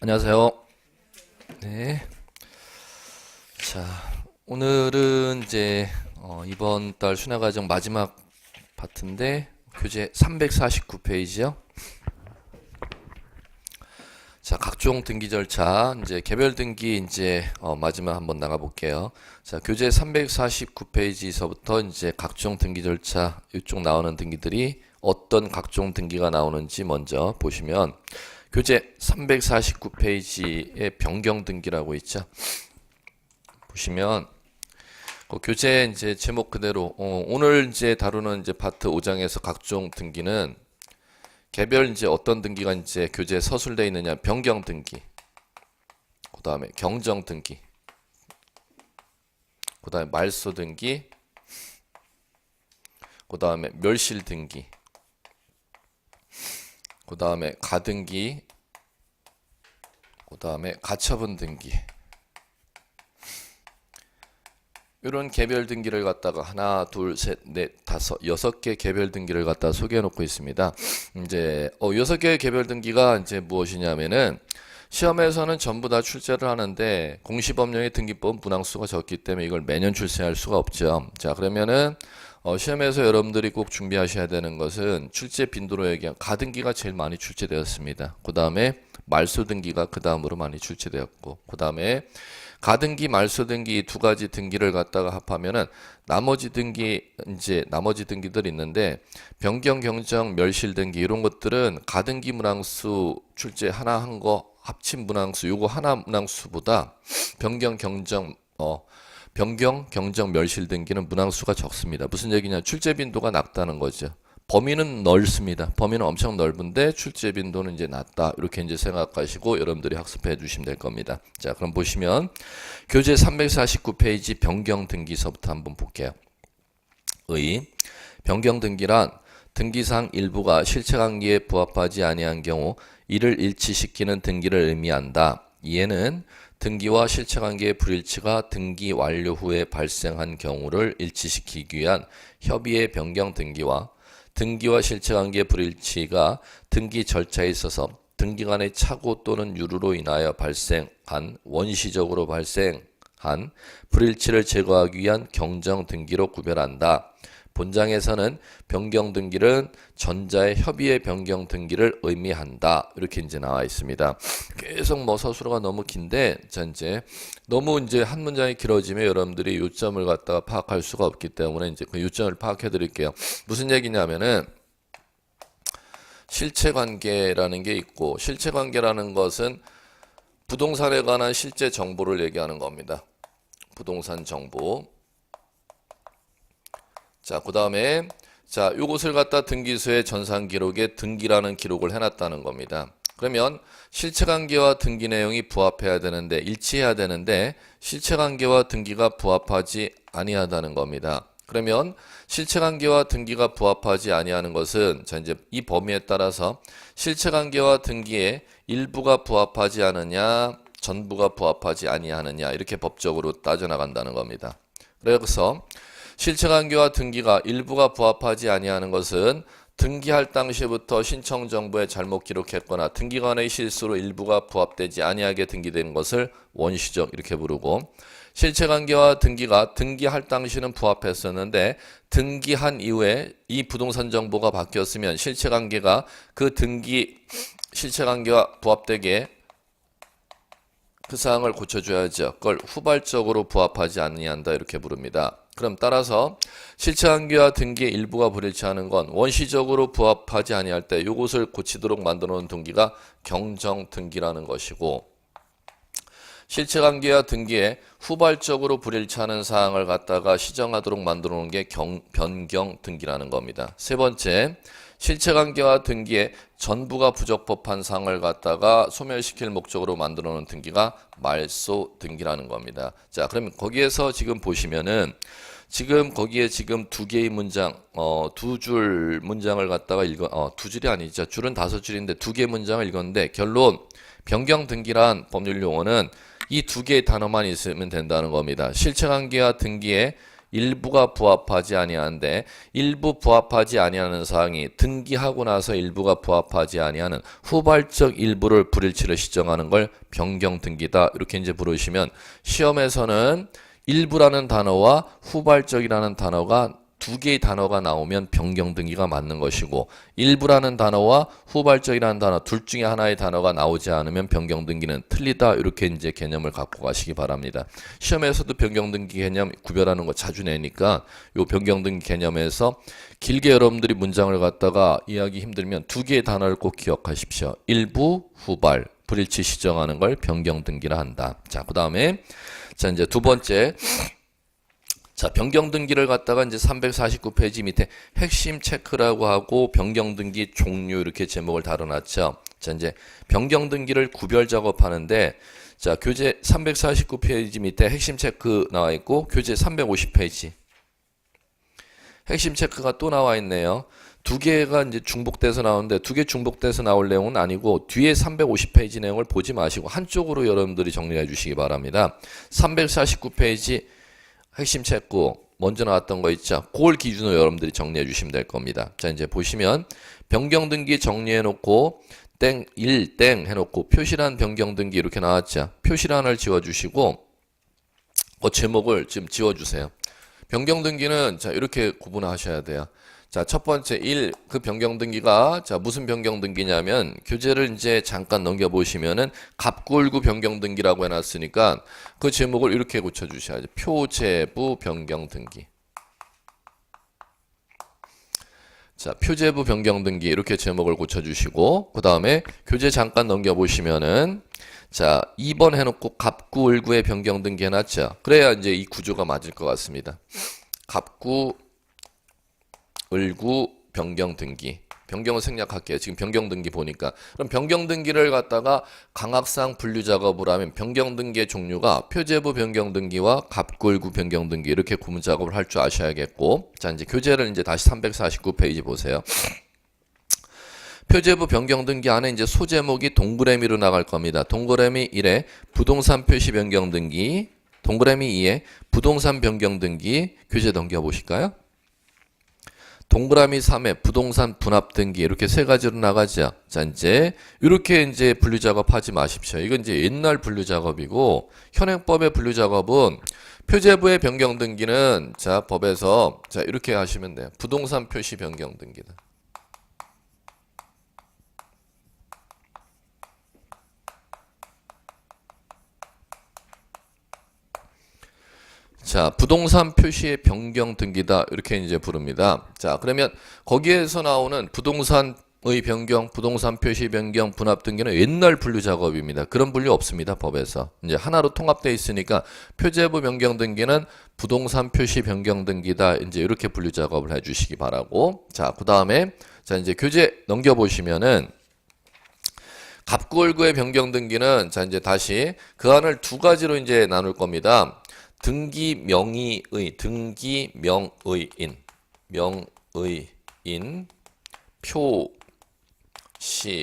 안녕하세요. 네. 자, 오늘은 이제 이번 달 순회과정 마지막 파트인데 교재 349페이지요. 자, 각종 등기 절차 이제 개별 등기 이제 마지막 한번 나가 볼게요. 자, 교재 349페이지서부터 이제 각종 등기 절차 이쪽 나오는 등기들이 어떤 각종 등기가 나오는지 먼저 보시면 교재 349페이지에 변경 등기라고 있죠. 보시면 교재 이제 제목 그대로 오늘 이제 다루는 이제 파트 5장에서 각종 등기는 개별 이제 어떤 등기가 이제 교재에 서술되어 있느냐 변경 등기, 그 다음에 경정 등기, 그 다음에 말소 등기, 그 다음에 멸실 등기, 그 다음에 가등기, 그 다음에 가처분 등기. 이런 개별 등기를 갖다가 하나, 둘, 셋, 넷, 다섯, 6개 개별 등기를 갖다 소개해 놓고 있습니다. 이제 6개의 개별 등기가 이제 무엇이냐면은 시험에서는 전부 다 출제를 하는데 공시법령의 등기법 문항수가 적기 때문에 이걸 매년 출제할 수가 없죠. 자, 그러면은 시험에서 여러분들이 꼭 준비하셔야 되는 것은 출제 빈도로 얘기한 가등기가 제일 많이 출제되었습니다. 그 다음에 말소 등기가 그 다음으로 많이 출제되었고, 그 다음에 가등기, 말소 등기 두 가지 등기를 갖다가 합하면은 나머지 등기 이제 나머지 등기들이 있는데 변경, 경정, 멸실 등기 이런 것들은 가등기 문항수 출제 하나 한 거 합친 문항수 요거 하나 문항수보다 변경, 경정 변경, 경정, 멸실 등기는 문항수가 적습니다. 무슨 얘기냐? 출제 빈도가 낮다는 거죠. 범위는 넓습니다. 범위는 엄청 넓은데 출제 빈도는 이제 낮다. 이렇게 이제 생각하시고 여러분들이 학습해 주시면 될 겁니다. 자, 그럼 보시면 교재 349페이지 변경 등기서부터 한번 볼게요. 변경 등기란 등기상 일부가 실체관계에 부합하지 아니한 경우 이를 일치시키는 등기를 의미한다. 이에는 등기와 실체관계의 불일치가 등기 완료 후에 발생한 경우를 일치시키기 위한 협의의 변경 등기와 등기와 실체관계의 불일치가 등기 절차에 있어서 등기 간의 착오 또는 유루로 인하여 발생한 원시적으로 발생한 불일치를 제거하기 위한 경정 등기로 구별한다. 본장에서는 변경 등기는 전자의 협의의 변경 등기를 의미한다. 이렇게 이제 나와 있습니다. 계속 뭐 서술어가 너무 긴데, 자 이제 너무 이제 한 문장이 길어지면 여러분들이 요점을 갖다가 파악할 수가 없기 때문에 이제 그 요점을 파악해 드릴게요. 무슨 얘기냐면은 실체관계라는 게 있고, 실체관계라는 것은 부동산에 관한 실제 정보를 얘기하는 겁니다. 부동산 정보. 자, 그 다음에 자, 요것을 갖다 등기소의 전산 기록에 등기라는 기록을 해놨다는 겁니다. 그러면 실체관계와 등기 내용이 부합해야 되는데 일치해야 되는데 실체관계와 등기가 부합하지 아니하다는 겁니다. 그러면 실체관계와 등기가 부합하지 아니하는 것은 자 이제 이 범위에 따라서 실체관계와 등기의 일부가 부합하지 않느냐, 전부가 부합하지 아니하느냐 이렇게 법적으로 따져나간다는 겁니다. 그래서 실체관계와 등기가 일부가 부합하지 아니하는 것은 등기할 당시부터 신청 정보에 잘못 기록했거나 등기관의 실수로 일부가 부합되지 아니하게 등기된 것을 원시적 이렇게 부르고, 실체관계와 등기가 등기할 당시는 부합했었는데 등기한 이후에 이 부동산 정보가 바뀌었으면 실체관계가 그 등기 실체관계와 부합되게 그 사항을 고쳐줘야죠. 그걸 후발적으로 부합하지 아니한다 이렇게 부릅니다. 그럼 따라서 실체관계와 등기의 일부가 불일치하는 건 원시적으로 부합하지 아니할 때 이것을 고치도록 만들어 놓은 등기가 경정 등기라는 것이고, 실체관계와 등기에 후발적으로 불일치하는 사항을 갖다가 시정하도록 만들어 놓은 게 변경 등기라는 겁니다. 세 번째, 실체관계와 등기에 전부가 부적법한 사항을 갖다가 소멸시킬 목적으로 만들어 놓은 등기가 말소 등기라는 겁니다. 자, 그러면 거기에서 지금 보시면은 지금 거기에 지금 두 개의 문장, 두 줄 문장을 갖다가 두 줄이 아니죠. 줄은 5줄인데 두 개의 문장을 읽었는데 결론, 변경 등기란 법률 용어는 이 두 개의 단어만 있으면 된다는 겁니다. 실체관계와 등기에 일부가 부합하지 아니하는데 일부 부합하지 아니하는 사항이 등기하고 나서 일부가 부합하지 아니하는 후발적 일부를 불일치를 시정하는 걸 변경 등기다. 이렇게 이제 부르시면 시험에서는 일부라는 단어와 후발적이라는 단어가 두 개의 단어가 나오면 변경 등기가 맞는 것이고 일부라는 단어와 후발적이라는 단어 둘 중에 하나의 단어가 나오지 않으면 변경 등기는 틀리다. 이렇게 이제 개념을 갖고 가시기 바랍니다. 시험에서도 변경 등기 개념 구별하는 거 자주 내니까 요 변경 등기 개념에서 길게 여러분들이 문장을 갖다가 이해하기 힘들면 두 개의 단어를 꼭 기억하십시오. 일부, 후발, 불일치 시정하는 걸 변경 등기라 한다. 자, 그다음에 자, 이제 두 번째. 자, 변경 등기를 갖다가 이제 349페이지 밑에 핵심 체크라고 하고 변경 등기 종류 이렇게 제목을 달아놨죠. 자, 이제 변경 등기를 구별 작업하는데 자, 교재 349페이지 밑에 핵심 체크 나와 있고 교재 350페이지. 핵심 체크가 또 나와 있네요. 두 개가 이제 중복돼서 나오는데 두 개 중복돼서 나올 내용은 아니고 뒤에 350페이지 내용을 보지 마시고 한쪽으로 여러분들이 정리해 주시기 바랍니다. 349페이지 핵심 체크 먼저 나왔던 거 있죠. 그걸 기준으로 여러분들이 정리해 주시면 될 겁니다. 자, 이제 보시면 변경 등기 정리해 놓고 땡 1 땡 해놓고 표시란 변경 등기 이렇게 나왔죠. 표시란을 지워 주시고 그 제목을 지금 지워 주세요. 변경 등기는 자, 이렇게 구분하셔야 돼요. 자, 첫 번째 1, 그 변경 등기가 자, 무슨 변경 등기냐면 교재를 이제 잠깐 넘겨 보시면은 갑구을구 변경 등기라고 해 놨으니까 그 제목을 이렇게 고쳐 주셔야죠. 표제부 변경 등기. 자, 표제부 변경 등기 이렇게 제목을 고쳐 주시고 그다음에 교재 잠깐 넘겨 보시면은 자, 2번 해 놓고 갑구을구의 변경 등기 해 놨죠. 그래야 이제 이 구조가 맞을 것 같습니다. 갑구 을구 변경 등기. 변경을 생략할게요. 지금 변경 등기 보니까. 그럼 변경 등기를 갖다가 강학상 분류 작업을 하면 변경 등기의 종류가 표제부 변경 등기와 갑구을구 변경 등기 이렇게 구분 작업을 할 줄 아셔야겠고. 자, 이제 교재를 이제 다시 349페이지 보세요. 표제부 변경 등기 안에 이제 소제목이 동그라미로 나갈 겁니다. 동그라미 1에 부동산 표시 변경 등기, 동그라미 2에 부동산 변경 등기 교재 넘겨 보실까요? 동그라미 3에 부동산 분합 등기 이렇게 세 가지로 나가죠. 자, 이제 이렇게 이제 분류 작업하지 마십시오. 이건 이제 옛날 분류 작업이고 현행법의 분류 작업은 표제부의 변경 등기는 자, 법에서 자, 이렇게 하시면 돼요. 부동산 표시 변경 등기다. 자, 부동산 표시의 변경 등기다. 이렇게 이제 부릅니다. 자, 그러면 거기에서 나오는 부동산의 변경, 부동산 표시 변경, 분합 등기는 옛날 분류 작업입니다. 그런 분류 없습니다. 법에서. 이제 하나로 통합되어 있으니까 표제부 변경 등기는 부동산 표시 변경 등기다. 이제 이렇게 분류 작업을 해 주시기 바라고. 자, 그다음에 자, 이제 교재 넘겨 보시면은 갑구을구의 변경 등기는 자, 이제 다시 그 안을 두 가지로 이제 나눌 겁니다. 등기 명의의 표시의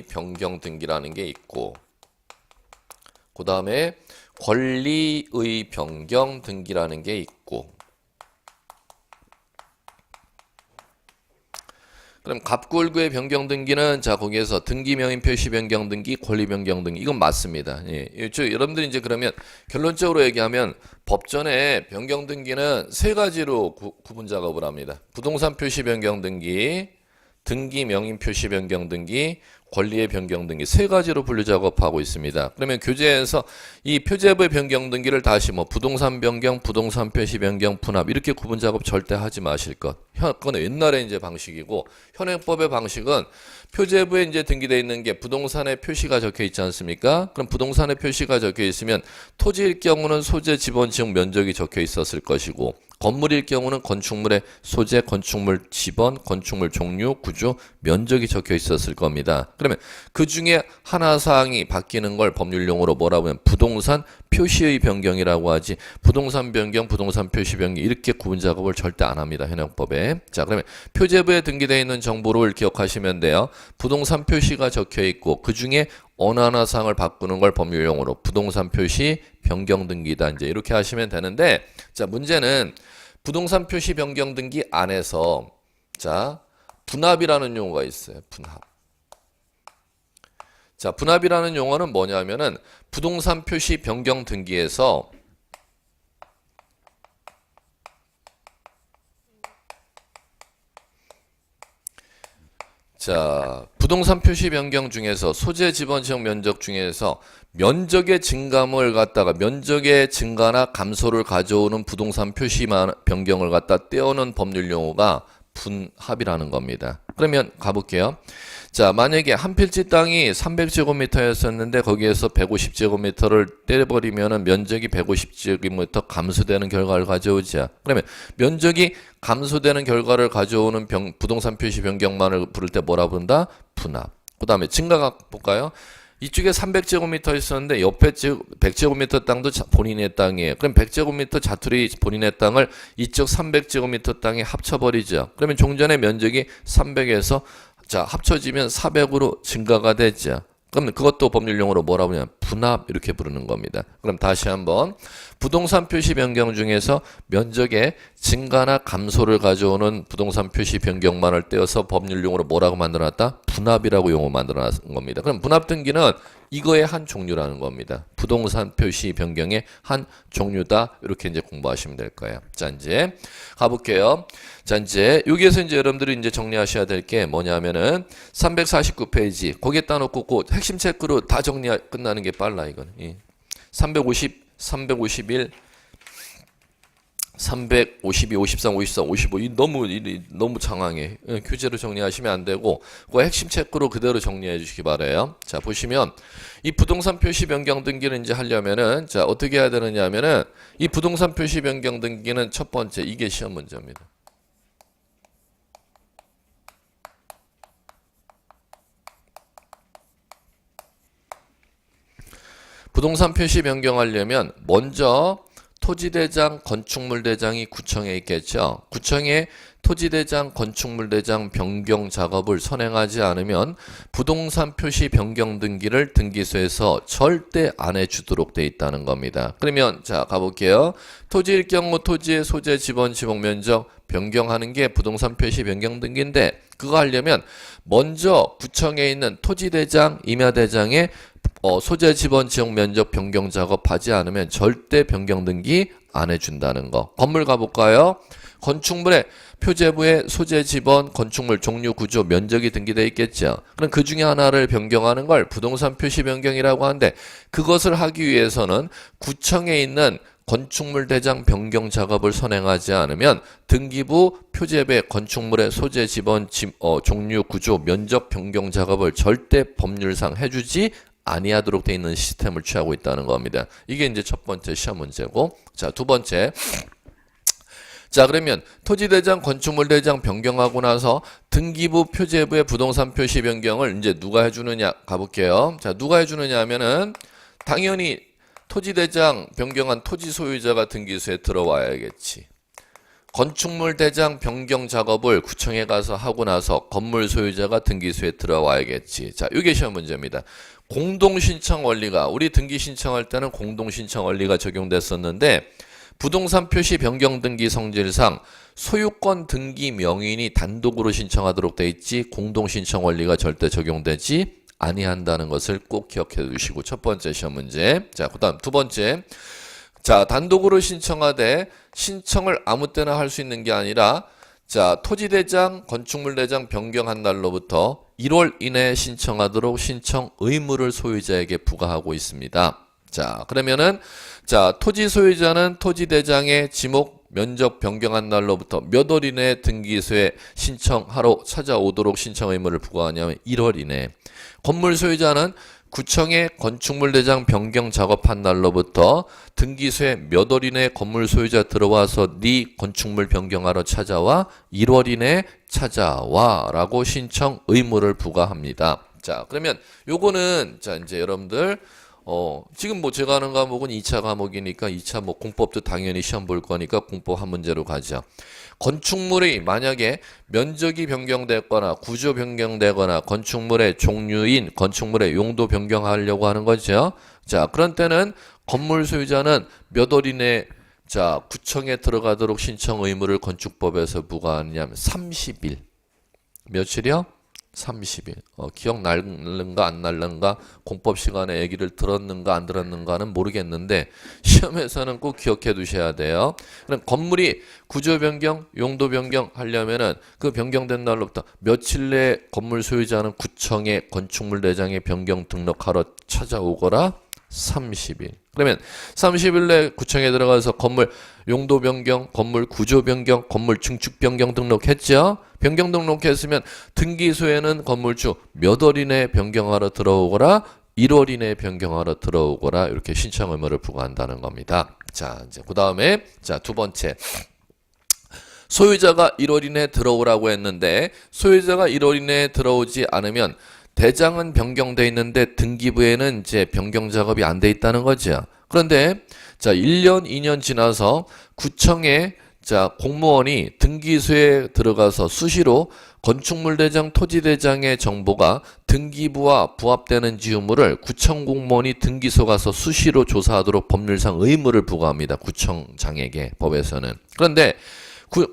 변경 등기라는 게 있고 그 다음에 권리의 변경 등기라는 게 있고 그럼 갑구을구의 변경 등기는 자 거기에서 등기 명의 표시 변경 등기, 권리 변경 등기 이건 맞습니다. 예, 여러분들이 이제 그러면 결론적으로 얘기하면 법전에 변경 등기는 세 가지로 구분 작업을 합니다. 부동산 표시 변경 등기, 등기 명의 표시 변경 등기, 권리의 변경 등기 세 가지로 분류 작업하고 있습니다. 그러면 교재에서 이 표제부의 변경 등기를 다시 뭐 부동산 변경, 부동산 표시 변경, 분합 이렇게 구분 작업 절대 하지 마실 것. 그건 옛날에 이제 방식이고 현행법의 방식은 표제부에 이제 등기되어 있는 게 부동산의 표시가 적혀 있지 않습니까? 그럼 부동산의 표시가 적혀 있으면 토지일 경우는 소재, 지번, 지역, 면적이 적혀 있었을 것이고 건물일 경우는 건축물의 소재, 건축물 지번, 건축물 종류, 구조, 면적이 적혀 있었을 겁니다. 그러면 그 중에 하나 사항이 바뀌는 걸 법률용어로 뭐라고 하면 부동산 표시의 변경이라고 하지 부동산 변경, 부동산 표시 변경 이렇게 구분 작업을 절대 안 합니다. 현행법에. 자, 그러면 표제부에 등기되어 있는 정보를 기억하시면 돼요. 부동산 표시가 적혀 있고 그 중에 어느 하나 사항을 바꾸는 걸 법률용어로 부동산 표시 변경 등기다. 이제 이렇게 하시면 되는데 자, 문제는 부동산 표시 변경 등기 안에서 자, 분합이라는 용어가 있어요. 분합. 자, 분합이라는 용어는 뭐냐면은 부동산 표시 변경 등기에서 자, 부동산 표시 변경 중에서 소재 지번 지역 면적 중에서 면적의 증감을 갖다가 면적의 증가나 감소를 가져오는 부동산 표시 변경을 갖다 떼어놓은 법률 용어가 분합이라는 겁니다. 그러면 가볼게요. 자, 만약에 한 필지 땅이 300제곱미터였었는데 거기에서 150제곱미터를 떼버리면 면적이 150제곱미터 감소되는 결과를 가져오자. 그러면 면적이 감소되는 결과를 가져오는 부동산 표시 변경만을 부를 때 뭐라 부른다? 분합. 그 다음에 증가가 볼까요? 이쪽에 300제곱미터 있었는데 옆에 100제곱미터 땅도 본인의 땅이에요. 그럼 100제곱미터 자투리 본인의 땅을 이쪽 300제곱미터 땅에 합쳐버리죠. 그러면 종전의 면적이 300에서 자, 합쳐지면 400으로 증가가 되죠. 그럼 그것도 법률용어로 뭐라고 하냐면 분합 이렇게 부르는 겁니다. 그럼 다시 한번 부동산 표시 변경 중에서 면적의 증가나 감소를 가져오는 부동산 표시 변경만을 떼어서 법률용어로 뭐라고 만들어놨다? 분합이라고 용어 만들어놨은 겁니다. 그럼 분합 등기는 이거의 한 종류라는 겁니다. 부동산 표시 변경의 한 종류다. 이렇게 이제 공부하시면 될 거예요. 자, 이제 가볼게요. 자, 이제 여기에서 이제 여러분들이 이제 정리하셔야 될 게 뭐냐면은 349페이지 거기에다 놓고 그 핵심 체크로 다 끝나는 게 빨라 이거는. 350, 351, 352, 53, 54, 55 너무 장황해. 교재로 정리하시면 안 되고 그 핵심 체크로 그대로 정리해 주시기 바라요. 자, 보시면 이 부동산 표시 변경 등기를 이제 하려면은 자, 어떻게 해야 되느냐 하면은 이 부동산 표시 변경 등기는 첫 번째 이게 시험 문제입니다. 부동산 표시 변경하려면 먼저 토지대장, 건축물대장이 구청에 있겠죠. 구청에 토지대장, 건축물대장 변경 작업을 선행하지 않으면 부동산 표시 변경 등기를 등기소에서 절대 안 해주도록 돼 있다는 겁니다. 그러면 자, 가볼게요. 토지일 경우 토지의 소재, 지번, 지목 면적 변경하는 게 부동산 표시 변경 등기인데 그거 하려면 먼저 구청에 있는 토지대장, 임야대장의 소재 지번 지역 면적 변경 작업하지 않으면 절대 변경 등기 안 해준다는 거. 건물 가볼까요? 건축물의 표제부에 소재 지번, 건축물 종류, 구조, 면적이 등기되어 있겠죠. 그럼 그 중에 하나를 변경하는 걸 부동산 표시 변경이라고 하는데 그것을 하기 위해서는 구청에 있는 건축물 대장 변경 작업을 선행하지 않으면 등기부 표제부의 건축물의 소재 지번, 종류, 구조, 면적 변경 작업을 절대 법률상 해주지 아니하도록 되어 있는 시스템을 취하고 있다는 겁니다. 이게 이제 첫 번째 시험 문제고, 자, 두 번째. 자, 그러면 토지대장, 건축물대장 변경하고 나서 등기부 표제부의 부동산 표시 변경을 이제 누가 해주느냐 가볼게요. 자, 누가 해주느냐 하면은 당연히 토지대장 변경한 토지 소유자가 등기소에 들어와야겠지. 건축물 대장 변경 작업을 구청에 가서 하고 나서 건물 소유자가 등기소에 들어와야겠지. 자, 이게 시험 문제입니다. 공동신청 원리가 우리 등기 신청할 때는 공동신청 원리가 적용됐었는데 부동산 표시 변경 등기 성질상 소유권 등기 명의인이 단독으로 신청하도록 돼 있지 공동신청 원리가 절대 적용되지 아니한다는 것을 꼭 기억해 두시고 첫 번째 시험 문제. 자, 그다음 두 번째. 자, 단독으로 신청하되 신청을 아무 때나 할 수 있는 게 아니라 자, 토지대장, 건축물대장 변경한 날로부터 1월 이내에 신청하도록 신청 의무를 소유자에게 부과하고 있습니다. 자, 그러면은 자, 토지 소유자는 토지대장의 지목 면적 변경한 날로부터 몇 월 이내에 등기소에 신청하러 찾아오도록 신청 의무를 부과하냐면 1월 이내에. 건물 소유자는 구청에 건축물 대장 변경 작업한 날로부터 등기소에 몇 월 이내에 건물 소유자 들어와서 네 건축물 변경하러 찾아와 1월 이내에 찾아와 라고 신청 의무를 부과합니다. 자, 그러면 요거는 자, 이제 여러분들 지금 뭐 제가 하는 과목은 2차 과목이니까 2차 뭐 공법도 당연히 시험 볼 거니까 공법 한 문제로 가죠. 건축물이 만약에 면적이 변경됐거나 구조 변경되거나 건축물의 종류인 건축물의 용도 변경하려고 하는 거죠. 자, 그런 때는 건물 소유자는 몇 월 이내에 자, 구청에 들어가도록 신청 의무를 건축법에서 누가 하느냐면 30일. 며칠이요? 30일. 기억 날는가 안 날는가 공법 시간에 얘기를 들었는가 안 들었는가는 모르겠는데 시험에서는 꼭 기억해 두셔야 돼요. 그럼 건물이 구조 변경, 용도 변경 하려면은 그 변경된 날로부터 며칠 내에 건물 소유자는 구청에 건축물 대장에 변경 등록하러 찾아오거라. 30일. 그러면 30일 내에 구청에 들어가서 건물 용도 변경, 건물 구조 변경, 건물 증축 변경 등록했죠? 변경 등록했으면 등기소에는 건물주 몇 월 이내에 변경하러 들어오거라, 1월 이내에 변경하러 들어오거라 이렇게 신청 의무를 부과한다는 겁니다. 자, 이제 그 다음에 자, 두 번째. 소유자가 1월 이내에 들어오라고 했는데 소유자가 1월 이내에 들어오지 않으면 대장은 변경돼 있는데 등기부에는 이제 변경 작업이 안 돼 있다는 거죠. 그런데 자, 1년, 2년 지나서 구청에 자, 공무원이 등기소에 들어가서 수시로 건축물 대장, 토지 대장의 정보가 등기부와 부합되는지 의무를 구청 공무원이 등기소 가서 수시로 조사하도록 법률상 의무를 부과합니다. 구청장에게 법에서는. 그런데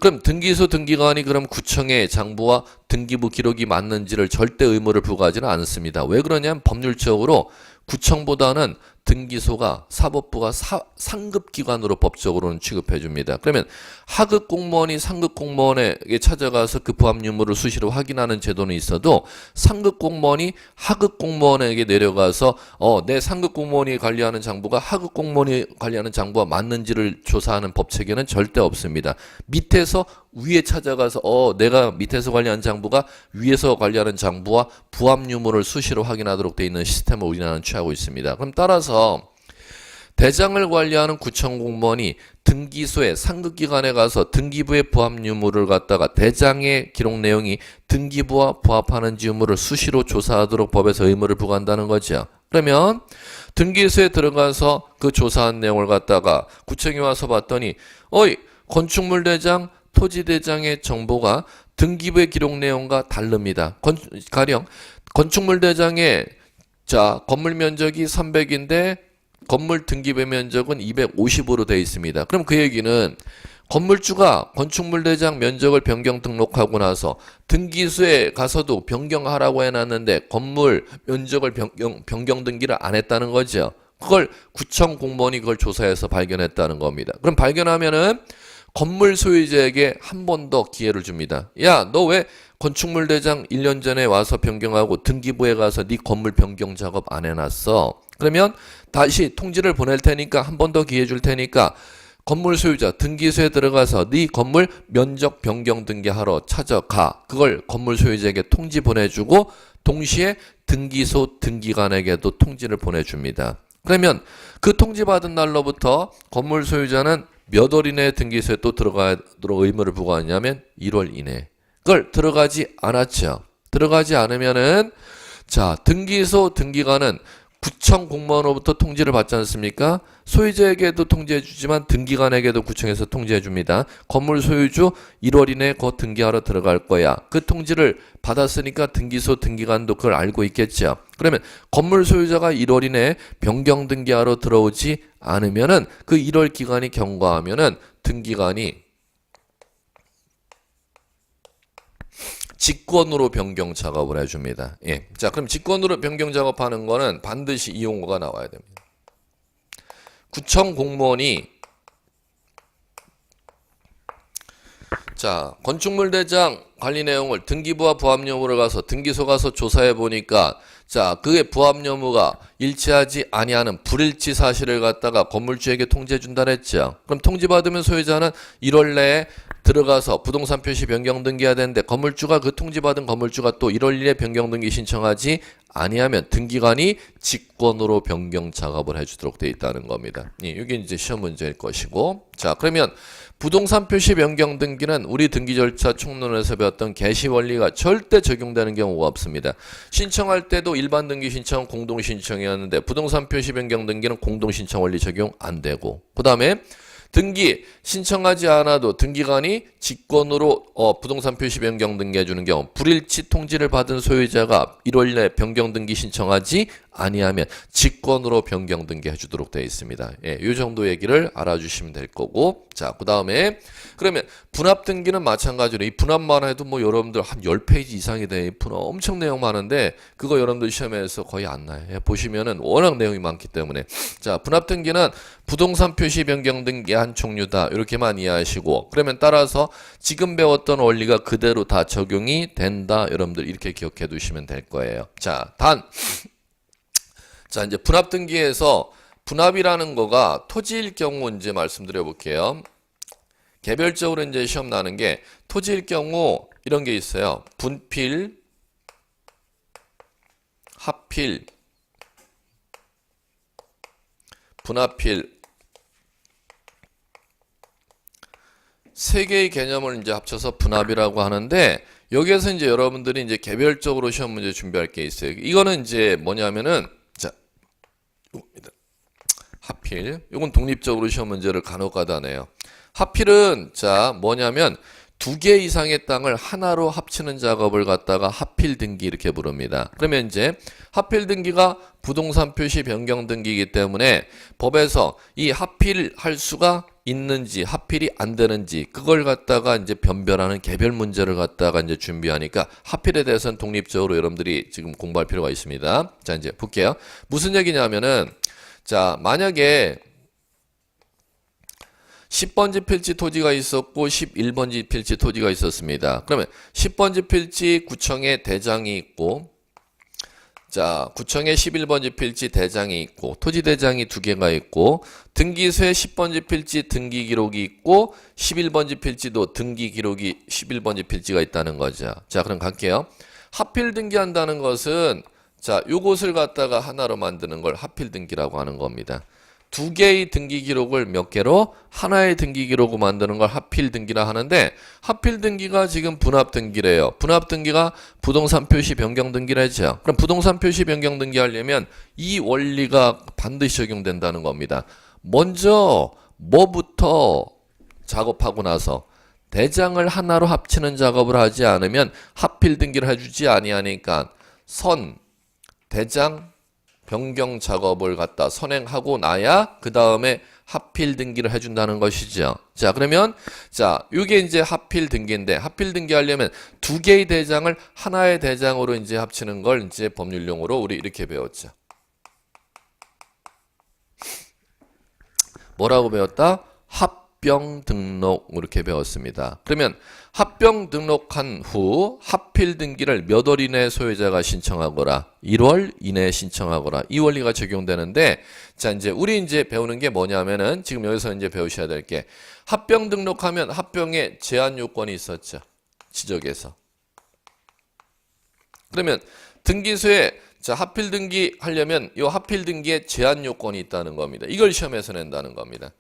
그럼 등기소 등기관이 그럼 구청의 장부와 등기부 기록이 맞는지를 절대 의무를 부과하지는 않습니다. 왜 그러냐면 법률적으로 구청보다는 등기소가 사법부가 상급기관으로 법적으로는 취급해 줍니다. 그러면 하급 공무원이 상급 공무원에게 찾아가서 그 부합 유무를 수시로 확인하는 제도는 있어도 상급 공무원이 하급 공무원에게 내려가서 내 상급 공무원이 관리하는 장부가 하급 공무원이 관리하는 장부와 맞는지를 조사하는 법 체계는 절대 없습니다. 밑에서 위에 찾아가서 내가 밑에서 관리하는 장부가 위에서 관리하는 장부와 부합 유무를 수시로 확인하도록 되어 있는 시스템을 우리나라는 취하고 있습니다. 그럼 따라서 대장을 관리하는 구청 공무원이 등기소에 상급기관에 가서 등기부의 부합 유무를 갖다가 대장의 기록 내용이 등기부와 부합하는지 의무를 수시로 조사하도록 법에서 의무를 부과한다는 거죠. 그러면 등기소에 들어가서 그 조사한 내용을 갖다가 구청에 와서 봤더니 건축물 대장, 토지 대장의 정보가 등기부의 기록 내용과 다릅니다. 가령 건축물 대장의 자, 건물 면적이 300인데 건물 등기부 면적은 250으로 되어 있습니다. 그럼 그 얘기는 건물주가 건축물 대장 면적을 변경 등록하고 나서 등기소에 가서도 변경하라고 해놨는데 건물 면적을 변경 등기를 안 했다는 거죠. 그걸 구청 공무원이 그걸 조사해서 발견했다는 겁니다. 그럼 발견하면은 건물 소유자에게 한 번 더 기회를 줍니다. 야, 너 왜 건축물 대장 1년 전에 와서 변경하고 등기부에 가서 네 건물 변경 작업 안 해놨어? 그러면 다시 통지를 보낼 테니까 한 번 더 기회 줄 테니까 건물 소유자 등기소에 들어가서 네 건물 면적 변경 등기하러 찾아가. 그걸 건물 소유자에게 통지 보내주고 동시에 등기소 등기관에게도 통지를 보내줍니다. 그러면 그 통지 받은 날로부터 건물 소유자는 몇 월 이내에 등기소에 또 들어가도록 의무를 부과하냐면 1월 이내. 그걸 들어가지 않았죠. 들어가지 않으면은 자, 등기소 등기관은 구청 공무원으로부터 통지를 받지 않습니까? 소유자에게도 통지해 주지만 등기관에게도 구청에서 통지해 줍니다. 건물 소유주 1월 이내에 곧 등기하러 들어갈 거야. 그 통지를 받았으니까 등기소 등기관도 그걸 알고 있겠죠. 그러면 건물 소유자가 1월 이내에 변경 등기하러 들어오지 않으면은 그 1월 기간이 경과하면은 등기관이 직권으로 변경 작업을 해줍니다. 예. 자, 그럼 직권으로 변경 작업하는 거는 반드시 이 용어가 나와야 됩니다. 구청 공무원이 자, 건축물 대장 관리 내용을 등기부와 부합 여부를 가서 등기소 가서 조사해 보니까 자, 그의 부합 여부가 일치하지 아니하는 불일치 사실을 갖다가 건물주에게 통지해 준다 했죠. 그럼 통지 받으면 소유자는 1월 내에 들어가서 부동산 표시 변경 등기해야 되는데 건물주가 그 통지 받은 건물주가 또 1월 1일에 변경 등기 신청하지 아니하면 등기관이 직권으로 변경 작업을 해주도록 되어 있다는 겁니다. 이게 이제 시험 문제일 것이고, 자, 그러면 부동산 표시 변경 등기는 우리 등기 절차 총론에서 배웠던 개시 원리가 절대 적용되는 경우가 없습니다. 신청할 때도 일반 등기 신청은 공동 신청이었는데 부동산 표시 변경 등기는 공동 신청 원리 적용 안 되고, 그 다음에 등기 신청하지 않아도 등기관이 직권으로 부동산 표시 변경 등기해 주는 경우 불일치 통지를 받은 소유자가 1월 내에 변경 등기 신청하지 아니하면 직권으로 변경 등기해 주도록 되어 있습니다. 예, 이 정도 얘기를 알아주시면 될 거고. 자, 그 다음에 그러면 분합 등기는 마찬가지로 이 분합만 해도 뭐 여러분들 한 10페이지 이상이 돼. 분합 엄청 내용 많은데 그거 여러분들 시험에서 거의 안 나요. 예, 보시면은 워낙 내용이 많기 때문에. 자, 분합 등기는 부동산 표시 변경 등기 한 종류다. 이렇게만 이해하시고 그러면 따라서 지금 배웠던 원리가 그대로 다 적용이 된다. 여러분들 이렇게 기억해 두시면 될 거예요. 자, 자, 이제 분합 등기에서 분합이라는 거가 토지일 경우 이제 말씀드려 볼게요. 개별적으로 이제 시험 나는 게 토지일 경우 이런 게 있어요. 분필, 합필, 분합필 세 개의 개념을 이제 합쳐서 분합이라고 하는데 여기에서 이제 여러분들이 이제 개별적으로 시험 문제 준비할 게 있어요. 이거는 이제 뭐냐면은 자, 이겁니다. 합필. 이건 독립적으로 시험 문제를 간혹가다 내요. 합필은 자 뭐냐면 두 개 이상의 땅을 하나로 합치는 작업을 갖다가 합필 등기 이렇게 부릅니다. 그러면 이제 합필 등기가 부동산 표시 변경 등기이기 때문에 법에서 이 합필할 수가 있는지 합필이 안 되는지 그걸 갖다가 이제 변별하는 개별 문제를 갖다가 이제 준비하니까 합필에 대해서는 독립적으로 여러분들이 지금 공부할 필요가 있습니다. 자, 이제 볼게요. 무슨 얘기냐면은 자, 만약에 10번지 필지 토지가 있었고 11번지 필지 토지가 있었습니다. 그러면 10번지 필지 구청에 대장이 있고 자, 구청에 11번지 필지 대장이 있고 토지 대장이 두 개가 있고 등기소에 10번지 필지 등기 기록이 있고 11번지 필지도 등기 기록이 11번지 필지가 있다는 거죠. 자, 그럼 갈게요. 합필 등기한다는 것은 자, 요것을 갖다가 하나로 만드는 걸 합필 등기라고 하는 겁니다. 두 개의 등기 기록을 몇 개로 하나의 등기 기록으로 만드는 걸 합필 등기라 하는데 합필 등기가 지금 분합 등기래요. 분합 등기가 부동산 표시 변경 등기라죠. 그럼 부동산 표시 변경 등기 하려면 이 원리가 반드시 적용된다는 겁니다. 먼저 뭐부터 작업하고 나서 대장을 하나로 합치는 작업을 하지 않으면 합필 등기를 해주지 아니하니까 선, 대장, 변경 작업을 갖다 선행하고 나야 그 다음에 합필 등기를 해준다는 것이죠. 자, 그러면 자, 이게 이제 합필 등기인데 합필 등기 하려면 두 개의 대장을 하나의 대장으로 이제 합치는 걸 이제 법률용어로 우리 이렇게 배웠죠. 뭐라고 배웠다? 합병 등록 이렇게 배웠습니다. 그러면 합병 등록한 후 합필 등기를 몇 월 이내에 소유자가 신청하거라. 1월 이내에 신청하거라. 이 원리가 적용되는데 자, 이제 우리 이제 배우는 게 뭐냐면은 지금 여기서 이제 배우셔야 될 게 합병 등록하면 합병에 제한 요건이 있었죠. 지적에서. 그러면 등기소에 자, 합필 등기 하려면 이 합필 등기에 제한 요건이 있다는 겁니다. 이걸 시험에서 낸다는 겁니다.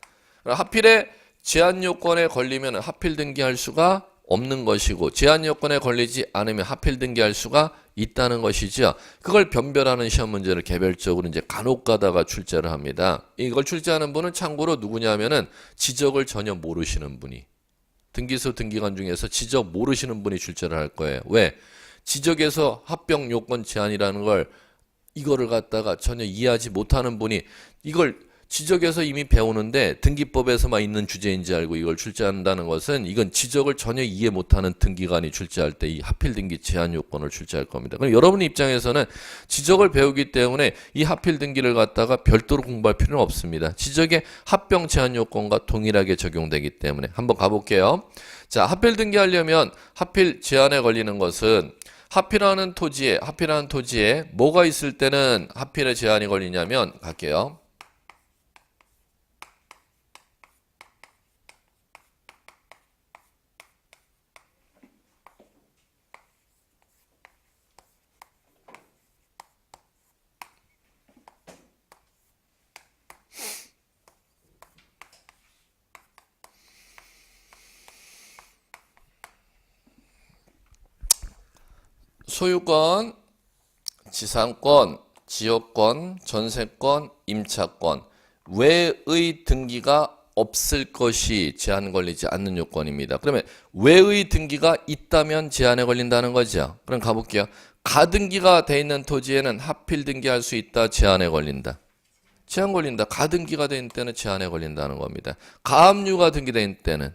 합필에 제한 요건에 걸리면 합필 등기할 수가 없는 것이고 제한 요건에 걸리지 않으면 합필 등기할 수가 있다는 것이죠. 그걸 변별하는 시험 문제를 개별적으로 이제 간혹 가다가 출제를 합니다. 이걸 출제하는 분은 참고로 누구냐면은 지적을 전혀 모르시는 분이 등기소 등기관 중에서 지적 모르시는 분이 출제를 할 거예요. 왜? 지적에서 합병 요건 제한이라는 걸 이거를 갖다가 전혀 이해하지 못하는 분이 이걸 지적에서 이미 배우는데 등기법에서만 있는 주제인지 알고 이걸 출제한다는 것은 이건 지적을 전혀 이해 못하는 등기관이 출제할 때 이 합필 등기 제한 요건을 출제할 겁니다. 그럼 여러분 입장에서는 지적을 배우기 때문에 이 합필 등기를 갖다가 별도로 공부할 필요는 없습니다. 지적의 합병 제한 요건과 동일하게 적용되기 때문에 한번 가볼게요. 자, 합필 등기하려면 합필 제한에 걸리는 것은 합필하는 토지에 뭐가 있을 때는 합필의 제한이 걸리냐면 갈게요. 소유권, 지상권, 지역권, 전세권, 임차권 외의 등기가 없을 것이 제한 걸리지 않는 요건입니다. 그러면 외의 등기가 있다면 제한에 걸린다는 거죠. 그럼 가볼게요. 가등기가 돼 있는 토지에는 하필 등기할 수 있다, 제한에 걸린다. 제한 걸린다. 가등기가 돼 있는 때는 제한에 걸린다는 겁니다. 가압류가 등기돼 있는 때는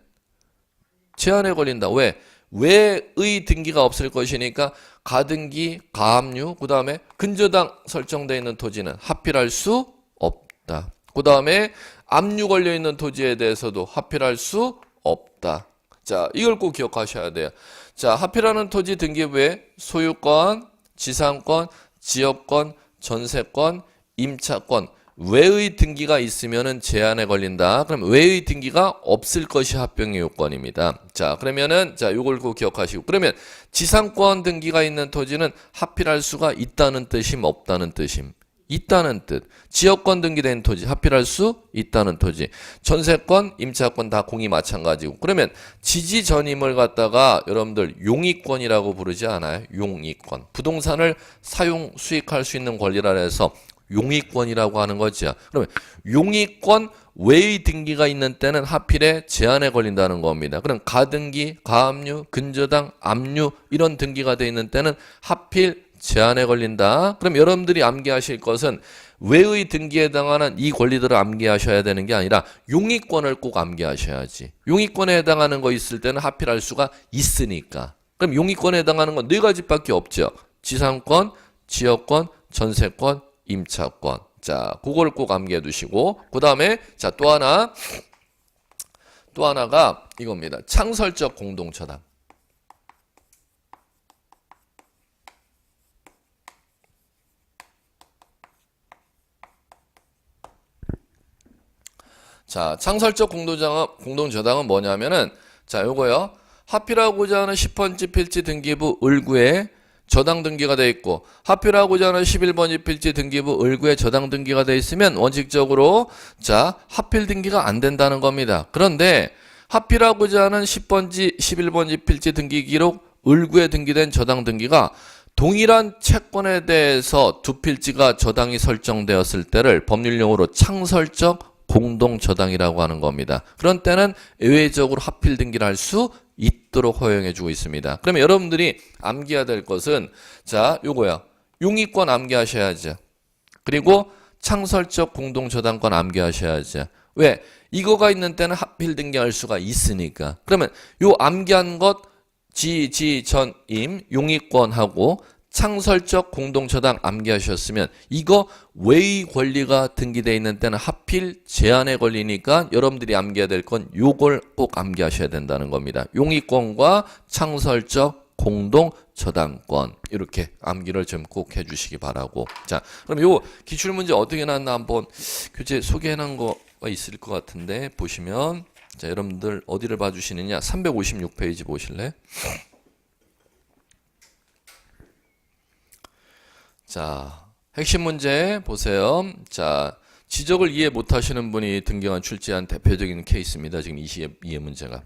제한에 걸린다. 왜? 외의 등기가 없을 것이니까 가등기, 가압류, 그 다음에 근저당 설정되어 있는 토지는 하필할 수 없다. 그 다음에 압류 걸려 있는 토지에 대해서도 하필할 수 없다. 자, 이걸 꼭 기억하셔야 돼요. 자, 하필하는 토지 등기부에 소유권, 지상권, 지역권, 전세권, 임차권, 외의 등기가 있으면은 제한에 걸린다. 그럼 외의 등기가 없을 것이 합병의 요건입니다. 자, 그러면은 자, 요걸 꼭 기억하시고. 그러면 지상권 등기가 있는 토지는 하필할 수가 있다는 뜻임, 없다는 뜻임. 있다는 뜻. 지역권 등기된 토지 하필할 수 있다는 토지. 전세권, 임차권 다 공이 마찬가지고. 그러면 지지 전임을 갖다가 여러분들 용의권이라고 부르지 않아요? 용의권. 부동산을 사용 수익할 수 있는 권리라 해서 용의권이라고 하는 거죠. 그러면 용의권 외의 등기가 있는 때는 하필에 제한에 걸린다는 겁니다. 그럼 가등기, 가압류, 근저당, 압류 이런 등기가 돼 있는 때는 하필 제한에 걸린다. 그럼 여러분들이 암기하실 것은 외의 등기에 해당하는 이 권리들을 암기하셔야 되는 게 아니라 용의권을 꼭 암기하셔야지. 용의권에 해당하는 거 있을 때는 하필할 수가 있으니까. 그럼 용의권에 해당하는 건 네 가지밖에 없죠. 지상권, 지역권, 전세권, 임차권. 자, 그걸 꼭 암기해 두시고, 그 다음에, 자, 또 하나가 이겁니다. 창설적 공동처당. 자, 창설적 공동저당은 뭐냐면은, 자, 요거요. 하필하고자 하는 10번지 필지 등기부 을구에 저당 등기가 돼 있고 하필하고자 하는 11번지 필지 등기부 을구에 저당 등기가 돼 있으면 원칙적으로 자 하필 등기가 안 된다는 겁니다. 그런데 하필하고자 하는 10번지 11번지 필지 등기 기록 을구에 등기된 저당 등기가 동일한 채권에 대해서 두 필지가 저당이 설정되었을 때를 법률용어로 창설적 공동저당이라고 하는 겁니다. 그런 때는 예외적으로 하필 등기를 할 수 있도록 허용해 주고 있습니다. 그러면 여러분들이 암기해야 될 것은 자 요거야. 용의권 암기하셔야죠. 그리고 창설적 공동저당권 암기하셔야죠. 왜? 이거가 있는 때는 하필 등기할 수가 있으니까. 그러면 요 암기한 것 지전임 용의권하고 창설적 공동저당 암기하셨으면 이거 외의 권리가 등기되어 있는 때는 하필 제한에 걸리니까 여러분들이 암기해야 될 건 요걸 꼭 암기하셔야 된다는 겁니다. 용의권과 창설적 공동저당권 이렇게 암기를 좀 꼭 해주시기 바라고. 자, 그럼 요 기출문제 어떻게 나왔나 한번 교재 소개해 놓은 거가 있을 것 같은데 보시면 자 여러분들 어디를 봐주시느냐 356페이지 보실래? 자, 핵심 문제 보세요. 자, 지적을 이해 못하시는 분이 등기관 출제한 대표적인 케이스입니다. 지금 이해 문제가.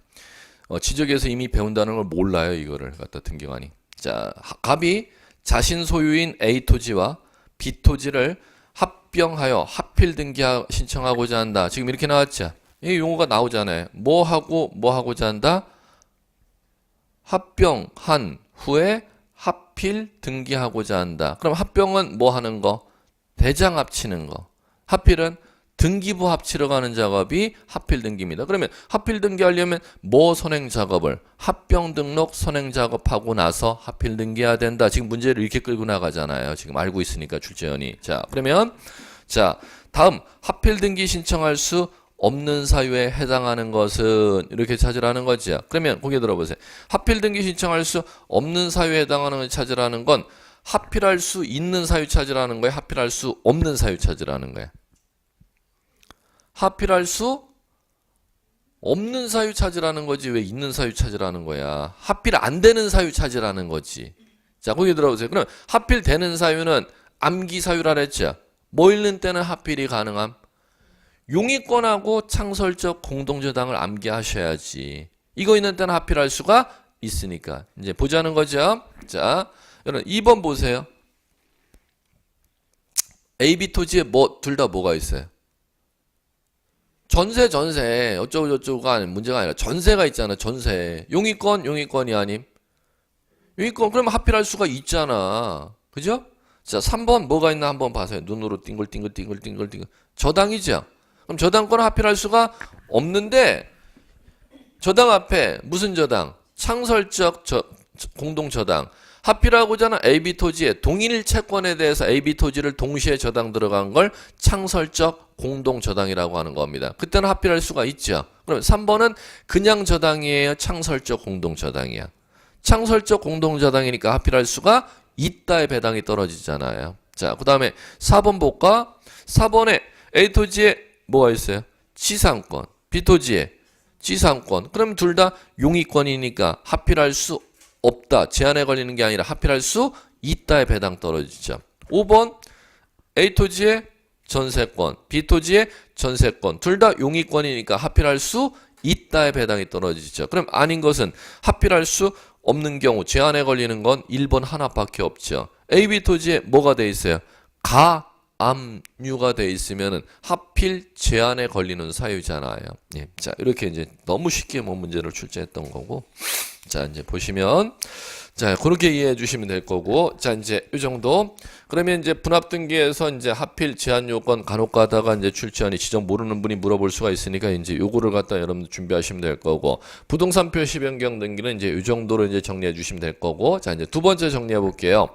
지적에서 이미 배운다는 걸 몰라요. 이거를 갖다 등기관이. 자, 갑이 자신 소유인 A 토지와 B 토지를 합병하여 하필 등기 신청하고자 한다. 지금 이렇게 나왔죠. 이 용어가 나오잖아요. 뭐 하고자 한다? 합병한 후에 하필 등기하고자 한다. 그럼 합병은 뭐 하는 거? 대장 합치는 거. 하필은 등기부 합치러 가는 작업이 하필 등기입니다. 그러면 하필 등기하려면 뭐 선행 작업을? 합병 등록 선행 작업하고 나서 하필 등기해야 된다. 지금 문제를 이렇게 끌고 나가잖아요. 지금 알고 있으니까 출제원이. 자, 그러면 자, 다음 하필 등기 신청할 수 없는 사유에 해당하는 것은 이렇게 찾으라는 거죠. 그러면 거기 들어보세요. 하필 등기 신청할 수 없는 사유에 해당하는 걸 찾으라는 건 하필할 수 있는 사유 찾으라는 거예요. 하필할 수 없는 사유 찾으라는 거예요. 하필할 수 없는 사유 찾으라는 거지 왜 있는 사유 찾으라는 거야. 하필 안 되는 사유 찾으라는 거지. 자, 거기 들어보세요. 그럼 하필 되는 사유는 암기 사유라 그랬죠. 뭐 읽는 때는 하필이 가능함. 용의권하고 창설적 공동저당을 암기하셔야지. 이거 있는 때는 하필할 수가 있으니까. 이제 보자는 거죠. 자, 여러분 2번 보세요. A, B 토지에 뭐 둘 다 뭐가 있어요? 전세 어쩌고 저쩌고가 문제가 아니라 전세가 있잖아. 전세. 용의권이 아님. 용의권 그러면 합필할 수가 있잖아. 그죠? 자, 3번 뭐가 있나 한번 봐세요. 눈으로 띵글띵글. 저당이죠. 그럼 저당권은 합필할 수가 없는데 저당 앞에 무슨 저당? 창설적 공동저당. 합필하고자 하는 AB 토지의 동일 채권에 대해서 AB 토지를 동시에 저당 들어간 걸 창설적 공동저당이라고 하는 겁니다. 그때는 합필할 수가 있죠. 그럼 3번은 그냥 저당이에요? 창설적 공동저당이야? 창설적 공동저당이니까 합필할 수가 있다의 배당이 떨어지잖아요. 자, 그 다음에 4번 볼까? 4번에 A 토지에 뭐가 있어요? 지상권. B 토지에 지상권. 그럼 둘 다 용의권이니까 합필할 수 없다. 제한에 걸리는 게 아니라 합필할 수 있다의 배당 떨어지죠. 5번 A 토지의 전세권, B 토지의 전세권. 둘 다 용의권이니까 합필할 수 있다의 배당이 떨어지죠. 그럼 아닌 것은 합필할 수 없는 경우 제한에 걸리는 건 1번 하나밖에 없죠. A, B 토지에 뭐가 돼 있어요? 가압류가 돼 있으면은 하필 제한에 걸리는 사유잖아요. 예. 자, 이렇게 이제 너무 쉽게 문제를 출제했던 거고. 자, 이제 보시면 자, 그렇게 이해해 주시면 될 거고. 자, 이제 이 정도. 그러면 이제 분합 등기에서 이제 하필 제한 요건 간혹 가다가 이제 출제하니 지점 모르는 분이 물어볼 수가 있으니까 이제 요거를 갖다 여러분들 준비하시면 될 거고. 부동산 표시 변경 등기는 이제 이 정도로 이제 정리해 주시면 될 거고. 자, 이제 두 번째 정리해 볼게요.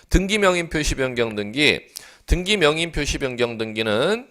등기 명인 표시 변경 등기. 등기 명인 표시 변경 등기는